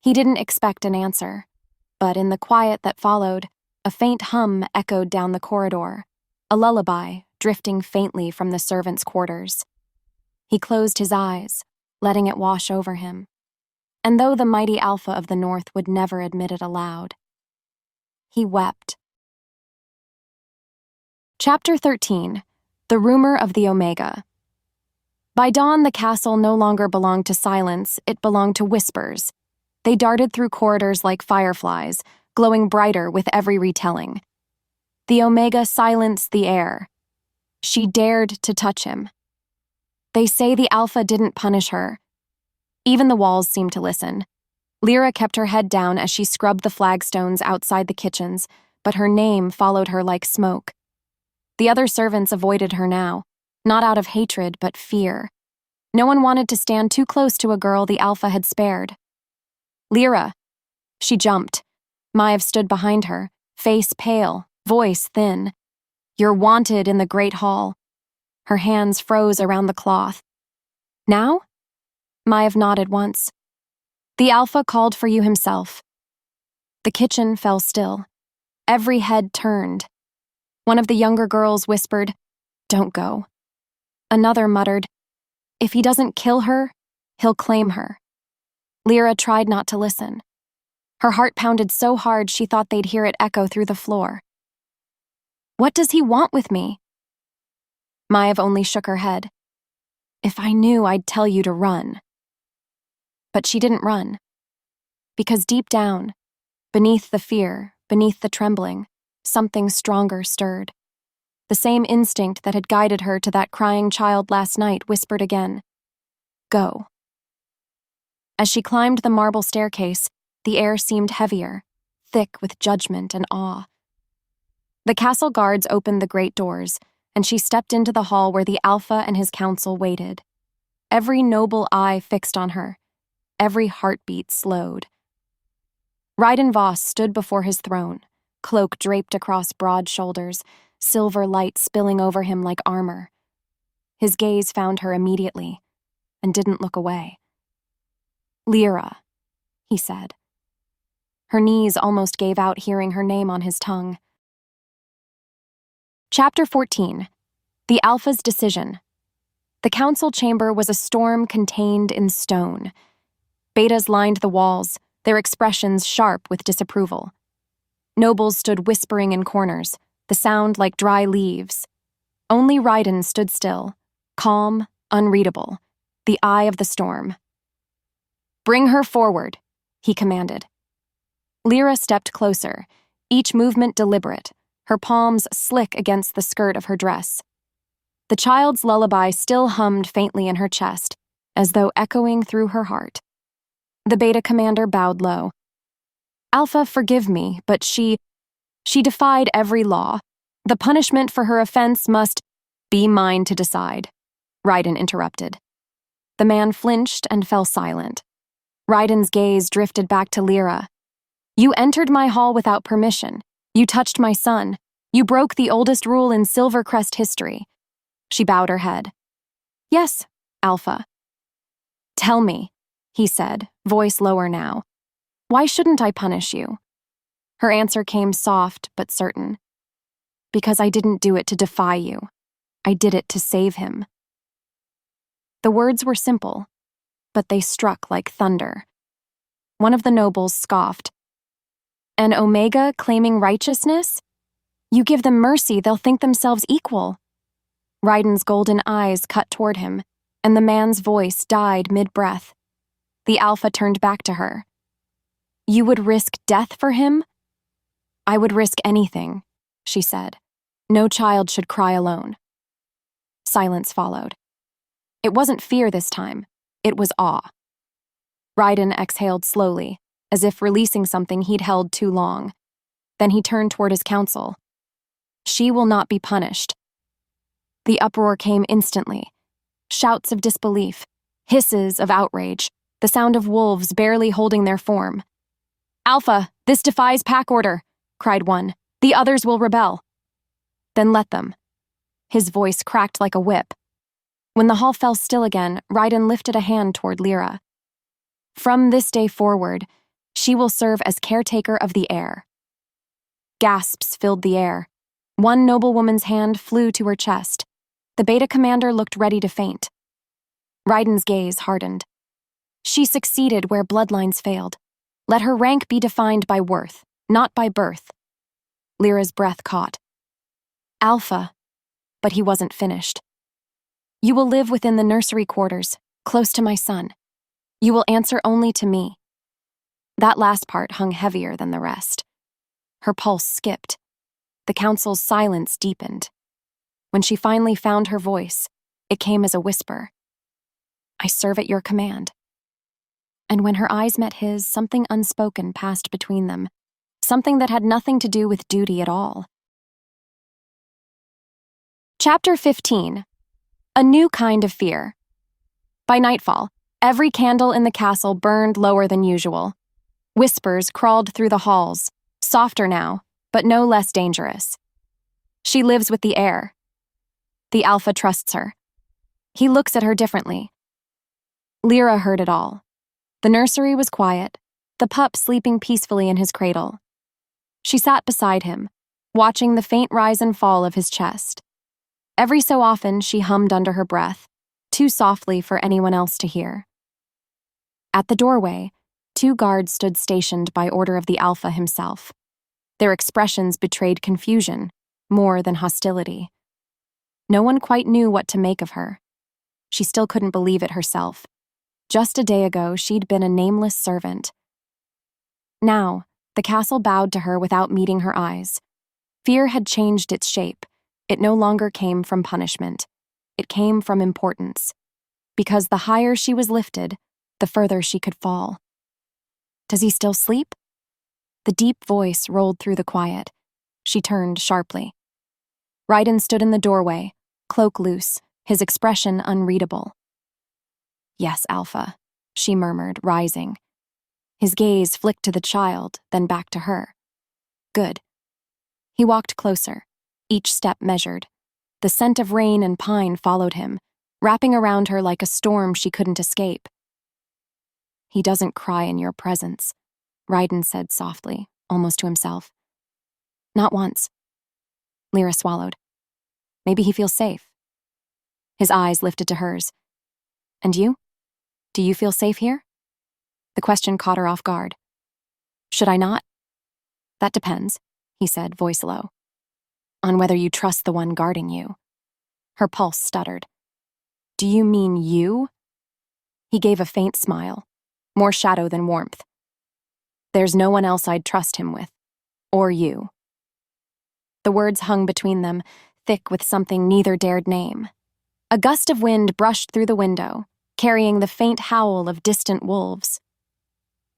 He didn't expect an answer, but in the quiet that followed, a faint hum echoed down the corridor, a lullaby drifting faintly from the servants' quarters. He closed his eyes, letting it wash over him. And though the mighty Alpha of the North would never admit it aloud, he wept. Chapter 13. The Rumor of the Omega. By dawn, the castle no longer belonged to silence, it belonged to whispers. They darted through corridors like fireflies, glowing brighter with every retelling. The Omega silenced the air. She dared to touch him. They say the Alpha didn't punish her. Even the walls seemed to listen. Lyra kept her head down as she scrubbed the flagstones outside the kitchens, but her name followed her like smoke. The other servants avoided her now, not out of hatred but fear. No one wanted to stand too close to a girl the Alpha had spared. Lyra. She jumped. Maiev stood behind her, face pale, voice thin. You're wanted in the great hall. Her hands froze around the cloth. Now? Maiev nodded once. The Alpha called for you himself. The kitchen fell still. Every head turned. One of the younger girls whispered, "Don't go." Another muttered, "If he doesn't kill her, he'll claim her." Lyra tried not to listen. Her heart pounded so hard she thought they'd hear it echo through the floor. "What does he want with me?" Maev only shook her head. "If I knew, I'd tell you to run." But she didn't run. Because deep down, beneath the fear, beneath the trembling, something stronger stirred. The same instinct that had guided her to that crying child last night whispered again, "Go." As she climbed the marble staircase, the air seemed heavier, thick with judgment and awe. The castle guards opened the great doors, and she stepped into the hall where the Alpha and his council waited. Every noble eye fixed on her, every heartbeat slowed. Raiden Voss stood before his throne, cloak draped across broad shoulders, silver light spilling over him like armor. His gaze found her immediately, and didn't look away. "Lyra," he said. Her knees almost gave out hearing her name on his tongue. Chapter 14. The Alpha's Decision. The council chamber was a storm contained in stone. Betas lined the walls, their expressions sharp with disapproval. Nobles stood whispering in corners, the sound like dry leaves. Only Raiden stood still, calm, unreadable, the eye of the storm. "Bring her forward," he commanded. Lyra stepped closer, each movement deliberate, her palms slick against the skirt of her dress. The child's lullaby still hummed faintly in her chest, as though echoing through her heart. The Beta commander bowed low. "Alpha, forgive me, but she defied every law. The punishment for her offense must be mine to decide," Raiden interrupted. The man flinched and fell silent. Raiden's gaze drifted back to Lyra. "You entered my hall without permission. You touched my son. You broke the oldest rule in Silvercrest history." She bowed her head. "Yes, Alpha." "Tell me," he said, voice lower now. "Why shouldn't I punish you?" Her answer came soft but certain. "Because I didn't do it to defy you. I did it to save him." The words were simple, but they struck like thunder. One of the nobles scoffed. "An Omega claiming righteousness? You give them mercy, they'll think themselves equal." Raiden's golden eyes cut toward him, and the man's voice died mid-breath. The Alpha turned back to her. "You would risk death for him?" "I would risk anything," she said. "No child should cry alone." Silence followed. It wasn't fear this time. It was awe. Raiden exhaled slowly, as if releasing something he'd held too long. Then he turned toward his council. "She will not be punished." The uproar came instantly. Shouts of disbelief, hisses of outrage, the sound of wolves barely holding their form. "Alpha, this defies pack order," cried one. "The others will rebel." "Then let them." His voice cracked like a whip. When the hall fell still again, Raiden lifted a hand toward Lyra. "From this day forward, she will serve as caretaker of the air." Gasps filled the air. One noblewoman's hand flew to her chest. The Beta commander looked ready to faint. Raiden's gaze hardened. She succeeded where bloodlines failed. Let her rank be defined by worth, not by birth. Lyra's breath caught. "Alpha," but he wasn't finished. "You will live within the nursery quarters, close to my son. You will answer only to me." That last part hung heavier than the rest. Her pulse skipped. The council's silence deepened. When she finally found her voice, it came as a whisper. "I serve at your command." And when her eyes met his, something unspoken passed between them, something that had nothing to do with duty at all. Chapter 15. A New Kind of Fear. By nightfall, every candle in the castle burned lower than usual. Whispers crawled through the halls, softer now, but no less dangerous. "She lives with the air." The Alpha trusts her. He looks at her differently. Lyra heard it all. The nursery was quiet, the pup sleeping peacefully in his cradle. She sat beside him, watching the faint rise and fall of his chest. Every so often, she hummed under her breath, too softly for anyone else to hear. At the doorway, 2 guards stood stationed by order of the Alpha himself. Their expressions betrayed confusion, more than hostility. No one quite knew what to make of her. She still couldn't believe it herself. Just a day ago, she'd been a nameless servant. Now, the castle bowed to her without meeting her eyes. Fear had changed its shape. It no longer came from punishment. It came from importance. Because the higher she was lifted, the further she could fall. Does he still sleep? The deep voice rolled through the quiet. She turned sharply. Raiden stood in the doorway, cloak loose, his expression unreadable. "Yes, Alpha," she murmured, rising. His gaze flicked to the child, then back to her. "Good." He walked closer, each step measured. The scent of rain and pine followed him, wrapping around her like a storm she couldn't escape. "He doesn't cry in your presence," Raiden said softly, almost to himself. "Not once." Lyra swallowed. "Maybe he feels safe." His eyes lifted to hers. "And you? Do you feel safe here?" The question caught her off guard. "Should I not?" "That depends," he said, voice low. "On whether you trust the one guarding you." Her pulse stuttered. "Do you mean you?" He gave a faint smile, more shadow than warmth. "There's no one else I'd trust him with. Or you." The words hung between them, thick with something neither dared name. A gust of wind brushed through the window, carrying the faint howl of distant wolves.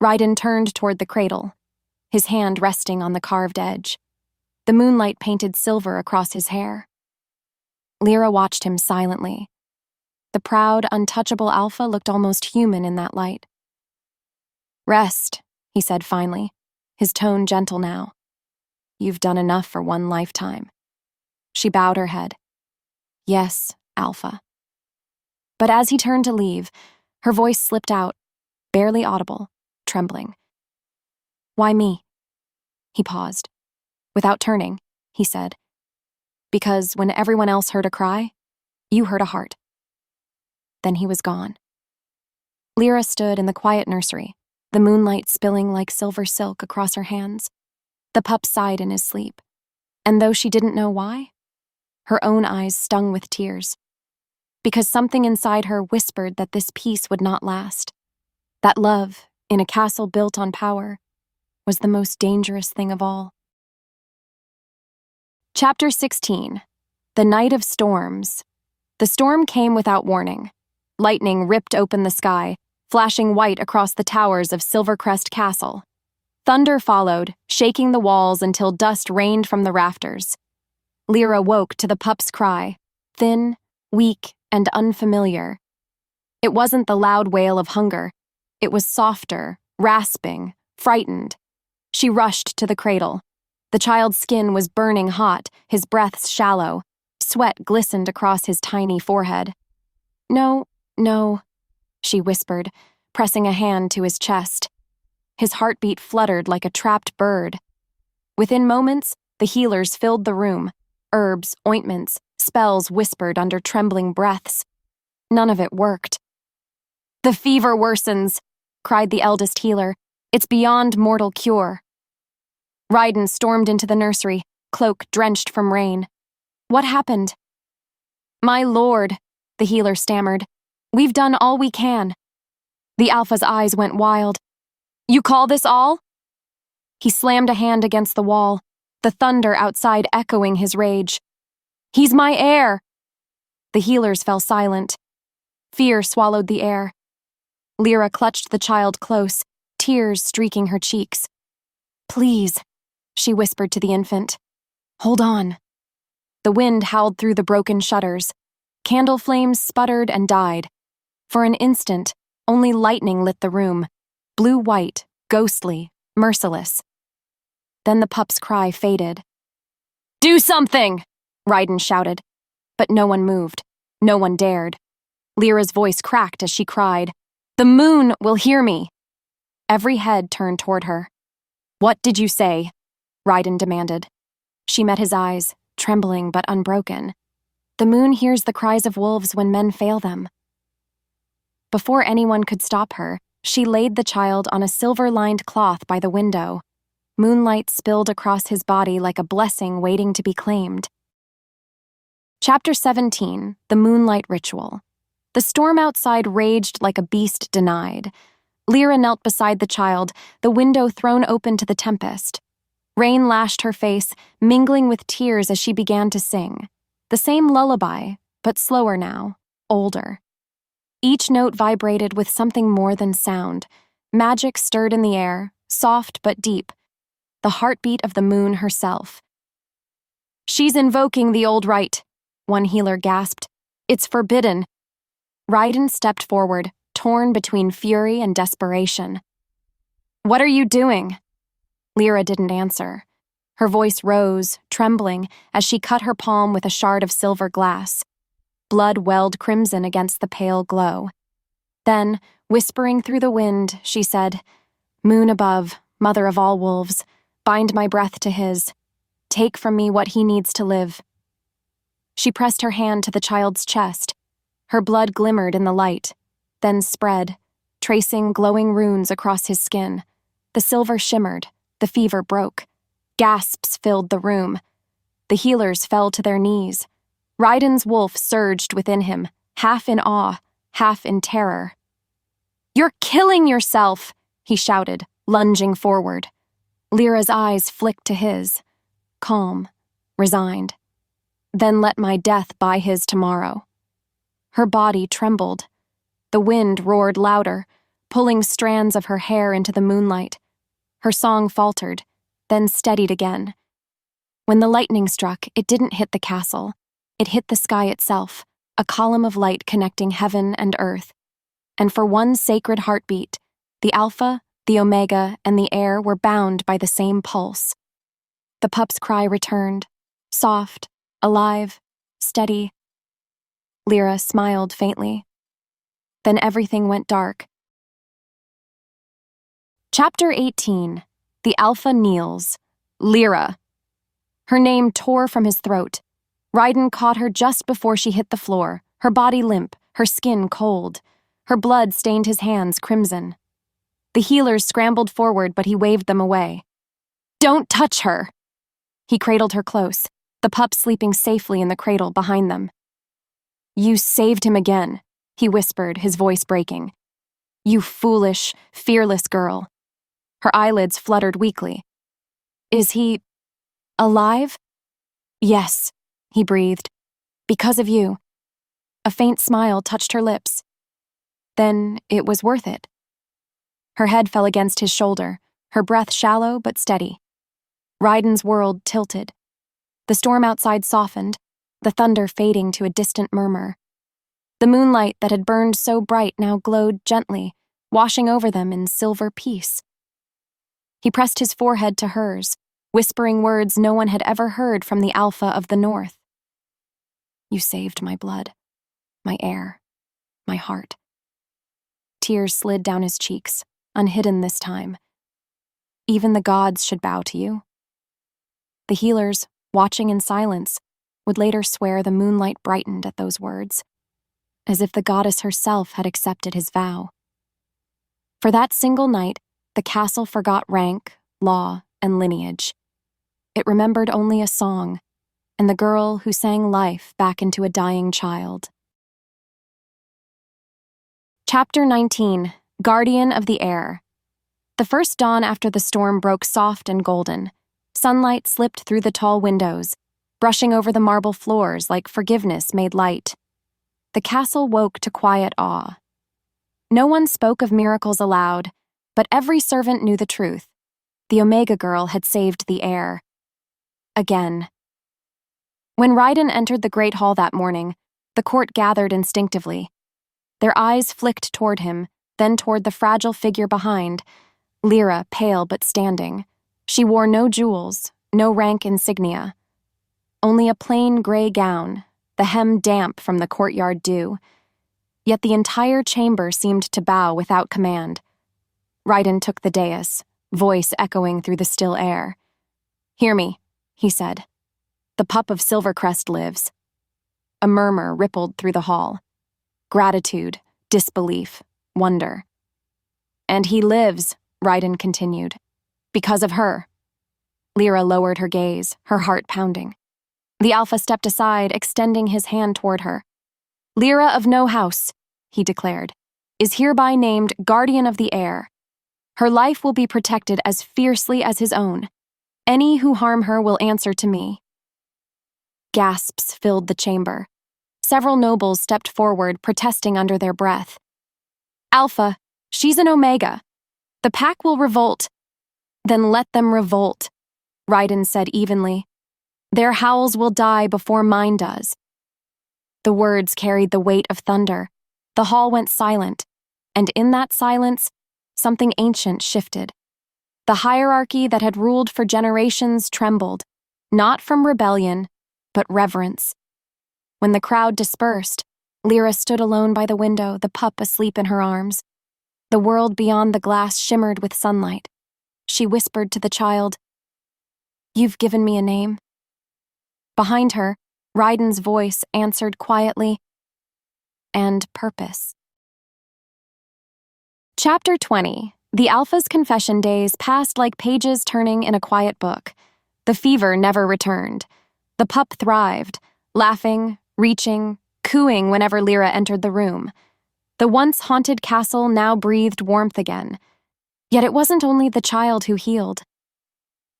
Raiden turned toward the cradle, his hand resting on the carved edge. The moonlight painted silver across his hair. Lyra watched him silently. The proud, untouchable Alpha looked almost human in that light. "Rest," he said finally, his tone gentle now. "You've done enough for one lifetime." She bowed her head. "Yes, Alpha." But as he turned to leave, her voice slipped out, barely audible, trembling. "Why me?" He paused. Without turning, he said, "Because when everyone else heard a cry, you heard a heart." Then he was gone. Lyra stood in the quiet nursery, the moonlight spilling like silver silk across her hands. The pup sighed in his sleep, and though she didn't know why, her own eyes stung with tears. Because something inside her whispered that this peace would not last. That love, in a castle built on power, was the most dangerous thing of all. Chapter 16. The Night of Storms. The storm came without warning. Lightning ripped open the sky, flashing white across the towers of Silvercrest Castle. Thunder followed, shaking the walls until dust rained from the rafters. Lyra woke to the pup's cry, thin, weak, and unfamiliar. It wasn't the loud wail of hunger. It was softer, rasping, frightened. She rushed to the cradle. The child's skin was burning hot, his breaths shallow. Sweat glistened across his tiny forehead. "No, no," she whispered, pressing a hand to his chest. His heartbeat fluttered like a trapped bird. Within moments, the healers filled the room. Herbs, ointments, spells whispered under trembling breaths. None of it worked. "The fever worsens," cried the eldest healer. "It's beyond mortal cure." Raiden stormed into the nursery, cloak drenched from rain. "What happened?" "My lord," the healer stammered. "We've done all we can." The Alpha's eyes went wild. "You call this all?" He slammed a hand against the wall, the thunder outside echoing his rage. "He's my heir!" The healers fell silent. Fear swallowed the air. Lyra clutched the child close, tears streaking her cheeks. "Please," she whispered to the infant. "Hold on." The wind howled through the broken shutters. Candle flames sputtered and died. For an instant, only lightning lit the room, blue-white, ghostly, merciless. Then the pup's cry faded. "Do something!" Raiden shouted. But no one moved. No one dared. Lyra's voice cracked as she cried, "The moon will hear me!" Every head turned toward her. "What did you say?" Raiden demanded. She met his eyes, trembling but unbroken. The moon hears the cries of wolves when men fail them. Before anyone could stop her, she laid the child on a silver-lined cloth by the window. Moonlight spilled across his body like a blessing waiting to be claimed. Chapter 17, The Moonlight Ritual. The storm outside raged like a beast denied. Lyra knelt beside the child, the window thrown open to the tempest. Rain lashed her face, mingling with tears as she began to sing. The same lullaby, but slower now, older. Each note vibrated with something more than sound. Magic stirred in the air, soft but deep. The heartbeat of the moon herself. "She's invoking the old rite," one healer gasped. "It's forbidden." Raiden stepped forward, torn between fury and desperation. "What are you doing?" Lyra didn't answer. Her voice rose, trembling, as she cut her palm with a shard of silver glass. Blood welled crimson against the pale glow. Then, whispering through the wind, she said, "Moon above, mother of all wolves, bind my breath to his. Take from me what he needs to live." She pressed her hand to the child's chest. Her blood glimmered in the light, then spread, tracing glowing runes across his skin. The silver shimmered, the fever broke. Gasps filled the room. The healers fell to their knees. Raiden's wolf surged within him, half in awe, half in terror. "You're killing yourself!" he shouted, lunging forward. Lyra's eyes flicked to his, calm, resigned. "Then let my death buy his tomorrow." Her body trembled. The wind roared louder, pulling strands of her hair into the moonlight. Her song faltered, then steadied again. When the lightning struck, it didn't hit the castle. It hit the sky itself, a column of light connecting heaven and earth. And for one sacred heartbeat, the Alpha, the Omega, and the air were bound by the same pulse. The pup's cry returned, soft, alive, steady. Lyra smiled faintly. Then everything went dark. Chapter 18, The Alpha Kneels. Lyra. Her name tore from his throat. Raiden caught her just before she hit the floor, her body limp, her skin cold. Her blood stained his hands crimson. The healers scrambled forward, but he waved them away. "Don't touch her!" He cradled her close, the pup sleeping safely in the cradle behind them. "You saved him again," he whispered, his voice breaking. "You foolish, fearless girl." Her eyelids fluttered weakly. "Is he alive?" "Yes," he breathed. "Because of you." A faint smile touched her lips. Then it was worth it. Her head fell against his shoulder, her breath shallow but steady. Raiden's world tilted. The storm outside softened, the thunder fading to a distant murmur. The moonlight that had burned so bright now glowed gently, washing over them in silver peace. He pressed his forehead to hers, whispering words no one had ever heard from the Alpha of the North. "You saved my blood, my air, my heart." Tears slid down his cheeks, unhidden this time. "Even the gods should bow to you." The healers, watching in silence, would later swear the moonlight brightened at those words, as if the goddess herself had accepted his vow. For that single night, the castle forgot rank, law, and lineage. It remembered only a song, and the girl who sang life back into a dying child. Chapter 19, Guardian of the Air. The first dawn after the storm broke soft and golden. Sunlight slipped through the tall windows, brushing over the marble floors like forgiveness made light. The castle woke to quiet awe. No one spoke of miracles aloud, but every servant knew the truth. The Omega girl had saved the air. Again. When Raiden entered the Great Hall that morning, the court gathered instinctively. Their eyes flicked toward him, then toward the fragile figure behind, Lyra, pale but standing. She wore no jewels, no rank insignia. Only a plain gray gown, the hem damp from the courtyard dew. Yet the entire chamber seemed to bow without command. Raiden took the dais, voice echoing through the still air. "Hear me," he said, The pup of Silvercrest lives. A murmur rippled through the hall. Gratitude, disbelief, wonder. And he lives, Ryden continued. Because of her. Lyra lowered her gaze, her heart pounding. The Alpha stepped aside, extending his hand toward her. Lyra of No House, he declared, is hereby named Guardian of the Air. Her life will be protected as fiercely as his own. Any who harm her will answer to me. Gasps filled the chamber. Several nobles stepped forward, protesting under their breath. Alpha, she's an Omega. The pack will revolt. Then let them revolt, Ryden said evenly. Their howls will die before mine does. The words carried the weight of thunder. The hall went silent, and in that silence, something ancient shifted. The hierarchy that had ruled for generations trembled, not from rebellion, but reverence. When the crowd dispersed, Lyra stood alone by the window, the pup asleep in her arms. The world beyond the glass shimmered with sunlight. She whispered to the child, "You've given me a name." Behind her, Ryden's voice answered quietly, "And purpose." Chapter 20. The Alpha's confession days passed like pages turning in a quiet book. The fever never returned. The pup thrived, laughing, reaching, cooing whenever Lyra entered the room. The once haunted castle now breathed warmth again. Yet it wasn't only the child who healed.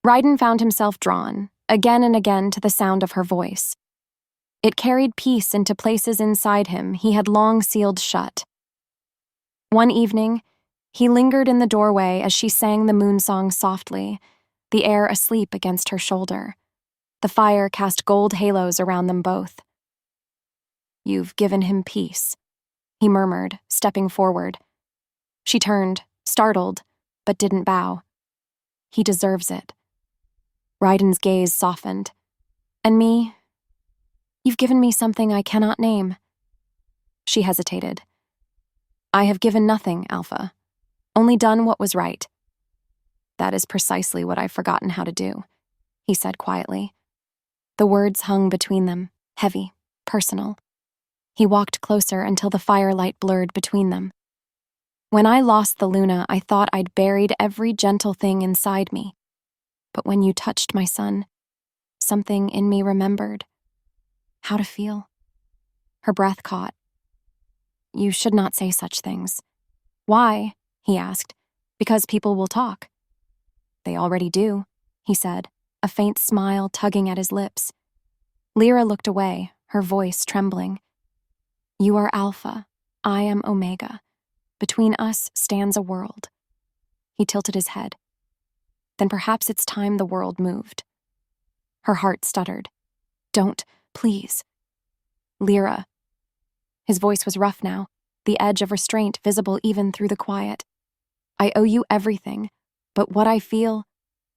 Ryden found himself drawn, again and again, to the sound of her voice. It carried peace into places inside him he had long sealed shut. One evening, he lingered in the doorway as she sang the moon song softly, the air asleep against her shoulder. The fire cast gold halos around them both. "You've given him peace," he murmured, stepping forward. She turned, startled, but didn't bow. "He deserves it." Ryden's gaze softened. "And me? You've given me something I cannot name." She hesitated. "I have given nothing, Alpha. Only done what was right." "That is precisely what I've forgotten how to do," he said quietly. The words hung between them, heavy, personal. He walked closer until the firelight blurred between them. "When I lost the Luna, I thought I'd buried every gentle thing inside me. But when you touched my son, something in me remembered how to feel." Her breath caught. "You should not say such things." "Why?" he asked. "Because people will talk." "They already do," he said, a faint smile tugging at his lips. Lyra looked away, her voice trembling. "You are Alpha, I am Omega. Between us stands a world." He tilted his head. "Then perhaps it's time the world moved." Her heart stuttered. "Don't, please." "Lyra." His voice was rough now, the edge of restraint visible even through the quiet. "I owe you everything, but what I feel—"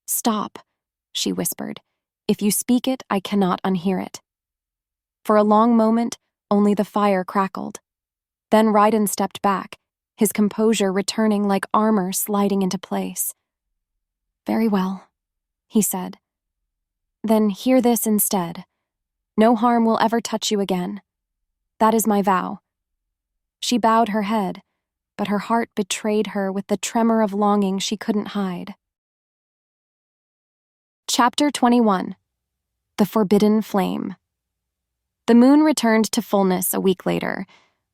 "Stop," she whispered. "If you speak it, I cannot unhear it." For a long moment, only the fire crackled. Then Ryden stepped back, his composure returning like armor sliding into place. "Very well," he said. "Then hear this instead. No harm will ever touch you again. That is my vow." She bowed her head, but her heart betrayed her with the tremor of longing she couldn't hide. Chapter 21. The Forbidden Flame. The moon returned to fullness a week later.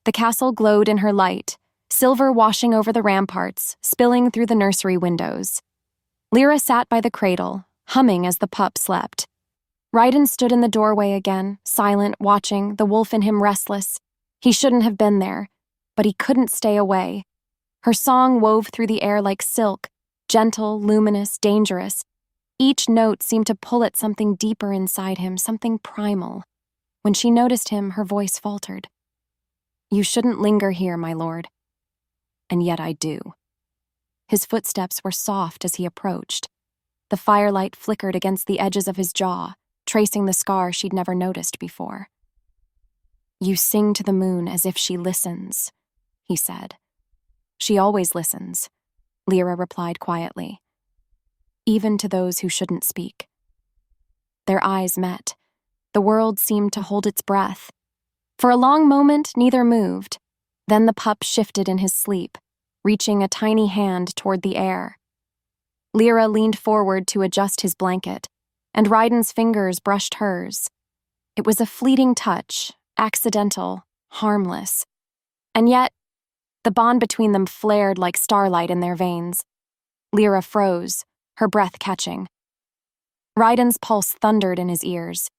The castle glowed in her light, silver washing over the ramparts, spilling through the nursery windows. Lyra sat by the cradle, humming as the pup slept. Ryden stood in the doorway again, silent, watching, the wolf in him restless. He shouldn't have been there, but he couldn't stay away. Her song wove through the air like silk, gentle, luminous, dangerous. Each note seemed to pull at something deeper inside him, something primal. When she noticed him, her voice faltered. "You shouldn't linger here, my lord." "And yet I do." His footsteps were soft as he approached. The firelight flickered against the edges of his jaw, tracing the scar she'd never noticed before. "You sing to the moon as if she listens," he said. "She always listens," Lyra replied quietly. "Even to those who shouldn't speak." Their eyes met, the world seemed to hold its breath. For a long moment, neither moved. Then the pup shifted in his sleep, reaching a tiny hand toward the air. Lyra leaned forward to adjust his blanket, and Ryden's fingers brushed hers. It was a fleeting touch, accidental, harmless. And yet, the bond between them flared like starlight in their veins. Lyra froze, her breath catching. Ryden's pulse thundered in his ears.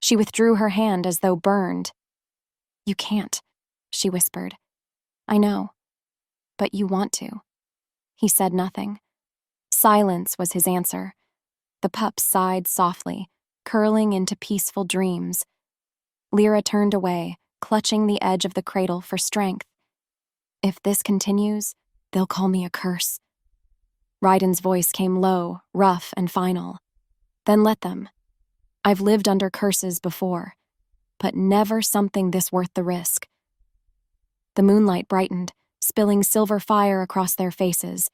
She withdrew her hand as though burned. "You can't," she whispered. "I know. But you want to." He said nothing. Silence was his answer. The pup sighed softly, curling into peaceful dreams. Lyra turned away, clutching the edge of the cradle for strength. "If this continues, they'll call me a curse." Ryden's voice came low, rough, and final. "Then let them. I've lived under curses before, but never something this worth the risk." The moonlight brightened, spilling silver fire across their faces.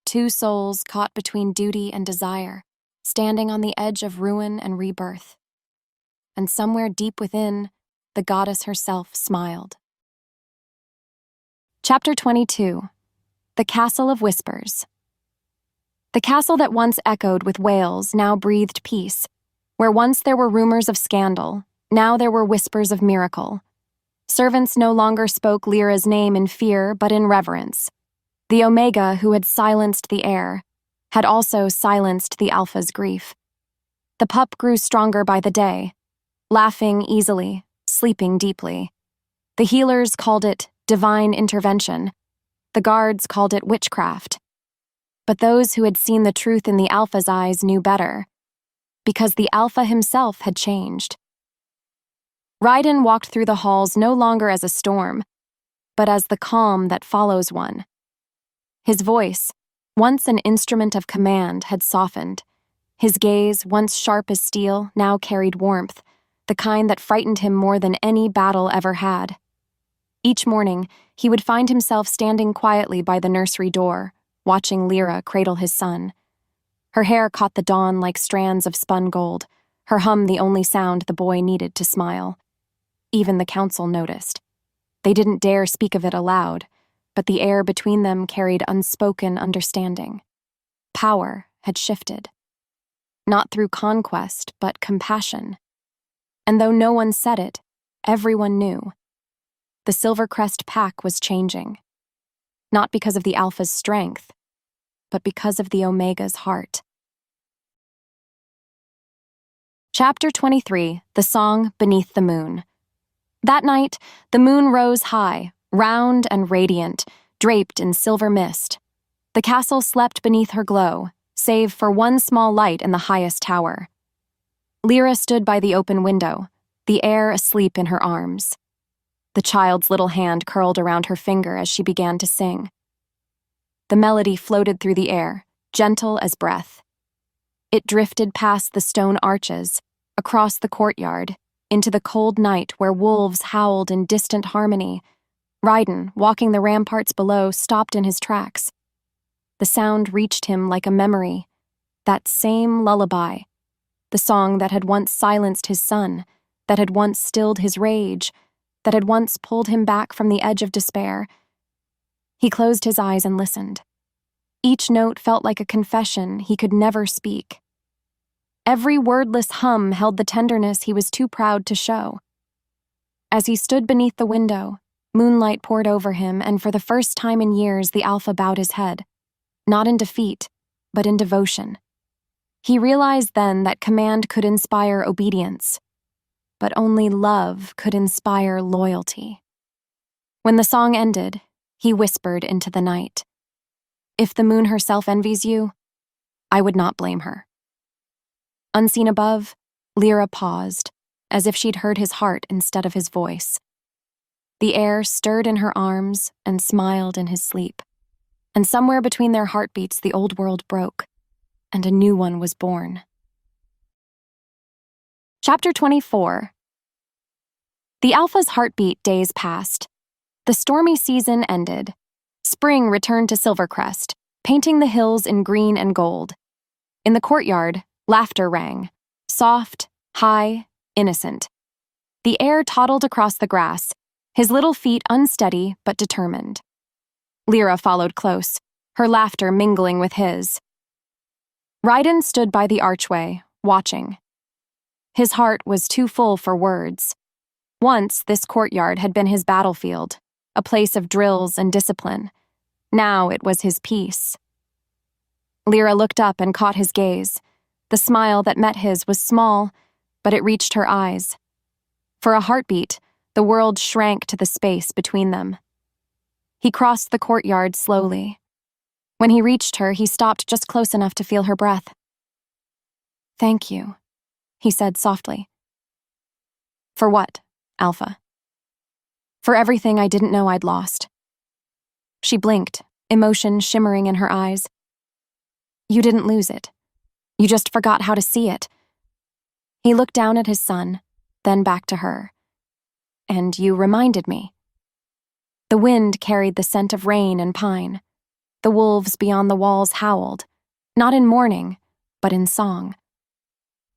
Two souls caught between duty and desire, standing on the edge of ruin and rebirth. And somewhere deep within, the goddess herself smiled. Chapter 22. The Castle of Whispers. The castle that once echoed with wails now breathed peace. Where once there were rumors of scandal, now there were whispers of miracle. Servants no longer spoke Lyra's name in fear but in reverence. The Omega who had silenced the air had also silenced the Alpha's grief. The pup grew stronger by the day, laughing easily, sleeping deeply. The healers called it divine intervention. The guards called it witchcraft. But those who had seen the truth in the Alpha's eyes knew better, because the Alpha himself had changed. Ryden walked through the halls no longer as a storm, but as the calm that follows one. His voice, once an instrument of command, had softened. His gaze, once sharp as steel, now carried warmth, the kind that frightened him more than any battle ever had. Each morning, he would find himself standing quietly by the nursery door, watching Lyra cradle his son. Her hair caught the dawn like strands of spun gold, her hum the only sound the boy needed to smile. Even the council noticed. They didn't dare speak of it aloud, but the air between them carried unspoken understanding. Power had shifted. Not through conquest, but compassion. And though no one said it, everyone knew. The Silvercrest pack was changing. Not because of the Alpha's strength, but because of the Omega's heart. Chapter 23, The Song Beneath the Moon. That night, the moon rose high, round and radiant, draped in silver mist. The castle slept beneath her glow, save for one small light in the highest tower. Lyra stood by the open window, the air asleep in her arms. The child's little hand curled around her finger as she began to sing. The melody floated through the air, gentle as breath. It drifted past the stone arches, across the courtyard, into the cold night where wolves howled in distant harmony. Ryden, walking the ramparts below, stopped in his tracks. The sound reached him like a memory, that same lullaby, the song that had once silenced his son, that had once stilled his rage, that had once pulled him back from the edge of despair. He closed his eyes and listened. Each note felt like a confession he could never speak. Every wordless hum held the tenderness he was too proud to show. As he stood beneath the window, moonlight poured over him, and for the first time in years the Alpha bowed his head, not in defeat, but in devotion. He realized then that command could inspire obedience, but only love could inspire loyalty. When the song ended, he whispered into the night, "If the moon herself envies you, I would not blame her." Unseen above, Lyra paused, as if she'd heard his heart instead of his voice. The air stirred in her arms and smiled in his sleep, and somewhere between their heartbeats the old world broke, and a new one was born. Chapter 24. The Alpha's heartbeat days passed. The stormy season ended. Spring returned to Silvercrest, painting the hills in green and gold. In the courtyard, laughter rang, soft, high, innocent. The heir toddled across the grass, his little feet unsteady but determined. Lyra followed close, her laughter mingling with his. Raiden stood by the archway, watching. His heart was too full for words. Once, this courtyard had been his battlefield, a place of drills and discipline. Now it was his peace. Lyra looked up and caught his gaze. The smile that met his was small, but it reached her eyes. For a heartbeat, the world shrank to the space between them. He crossed the courtyard slowly. When he reached her, he stopped just close enough to feel her breath. "Thank you," he said softly. "For what, Alpha?" "For everything I didn't know I'd lost." She blinked, emotion shimmering in her eyes. "You didn't lose it. You just forgot how to see it." He looked down at his son, then back to her. "And you reminded me." The wind carried the scent of rain and pine. The wolves beyond the walls howled, not in mourning, but in song.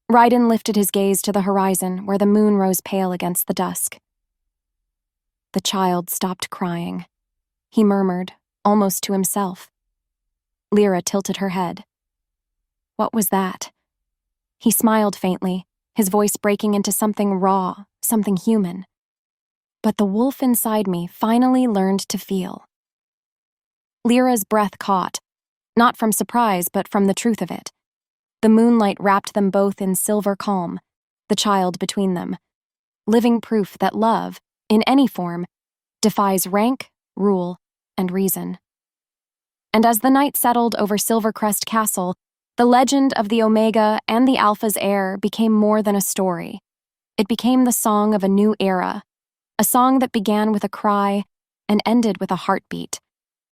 Raiden lifted his gaze to the horizon where the moon rose pale against the dusk. The child stopped crying. He murmured, almost to himself. Lyra tilted her head. What was that? He smiled faintly, his voice breaking into something raw, something human. But the wolf inside me finally learned to feel. Lyra's breath caught, not from surprise but from the truth of it. The moonlight wrapped them both in silver calm, the child between them, living proof that love, in any form, defies rank, rule, and reason. And as the night settled over Silvercrest Castle, the legend of the Omega and the Alpha's heir became more than a story. It became the song of a new era, a song that began with a cry and ended with a heartbeat.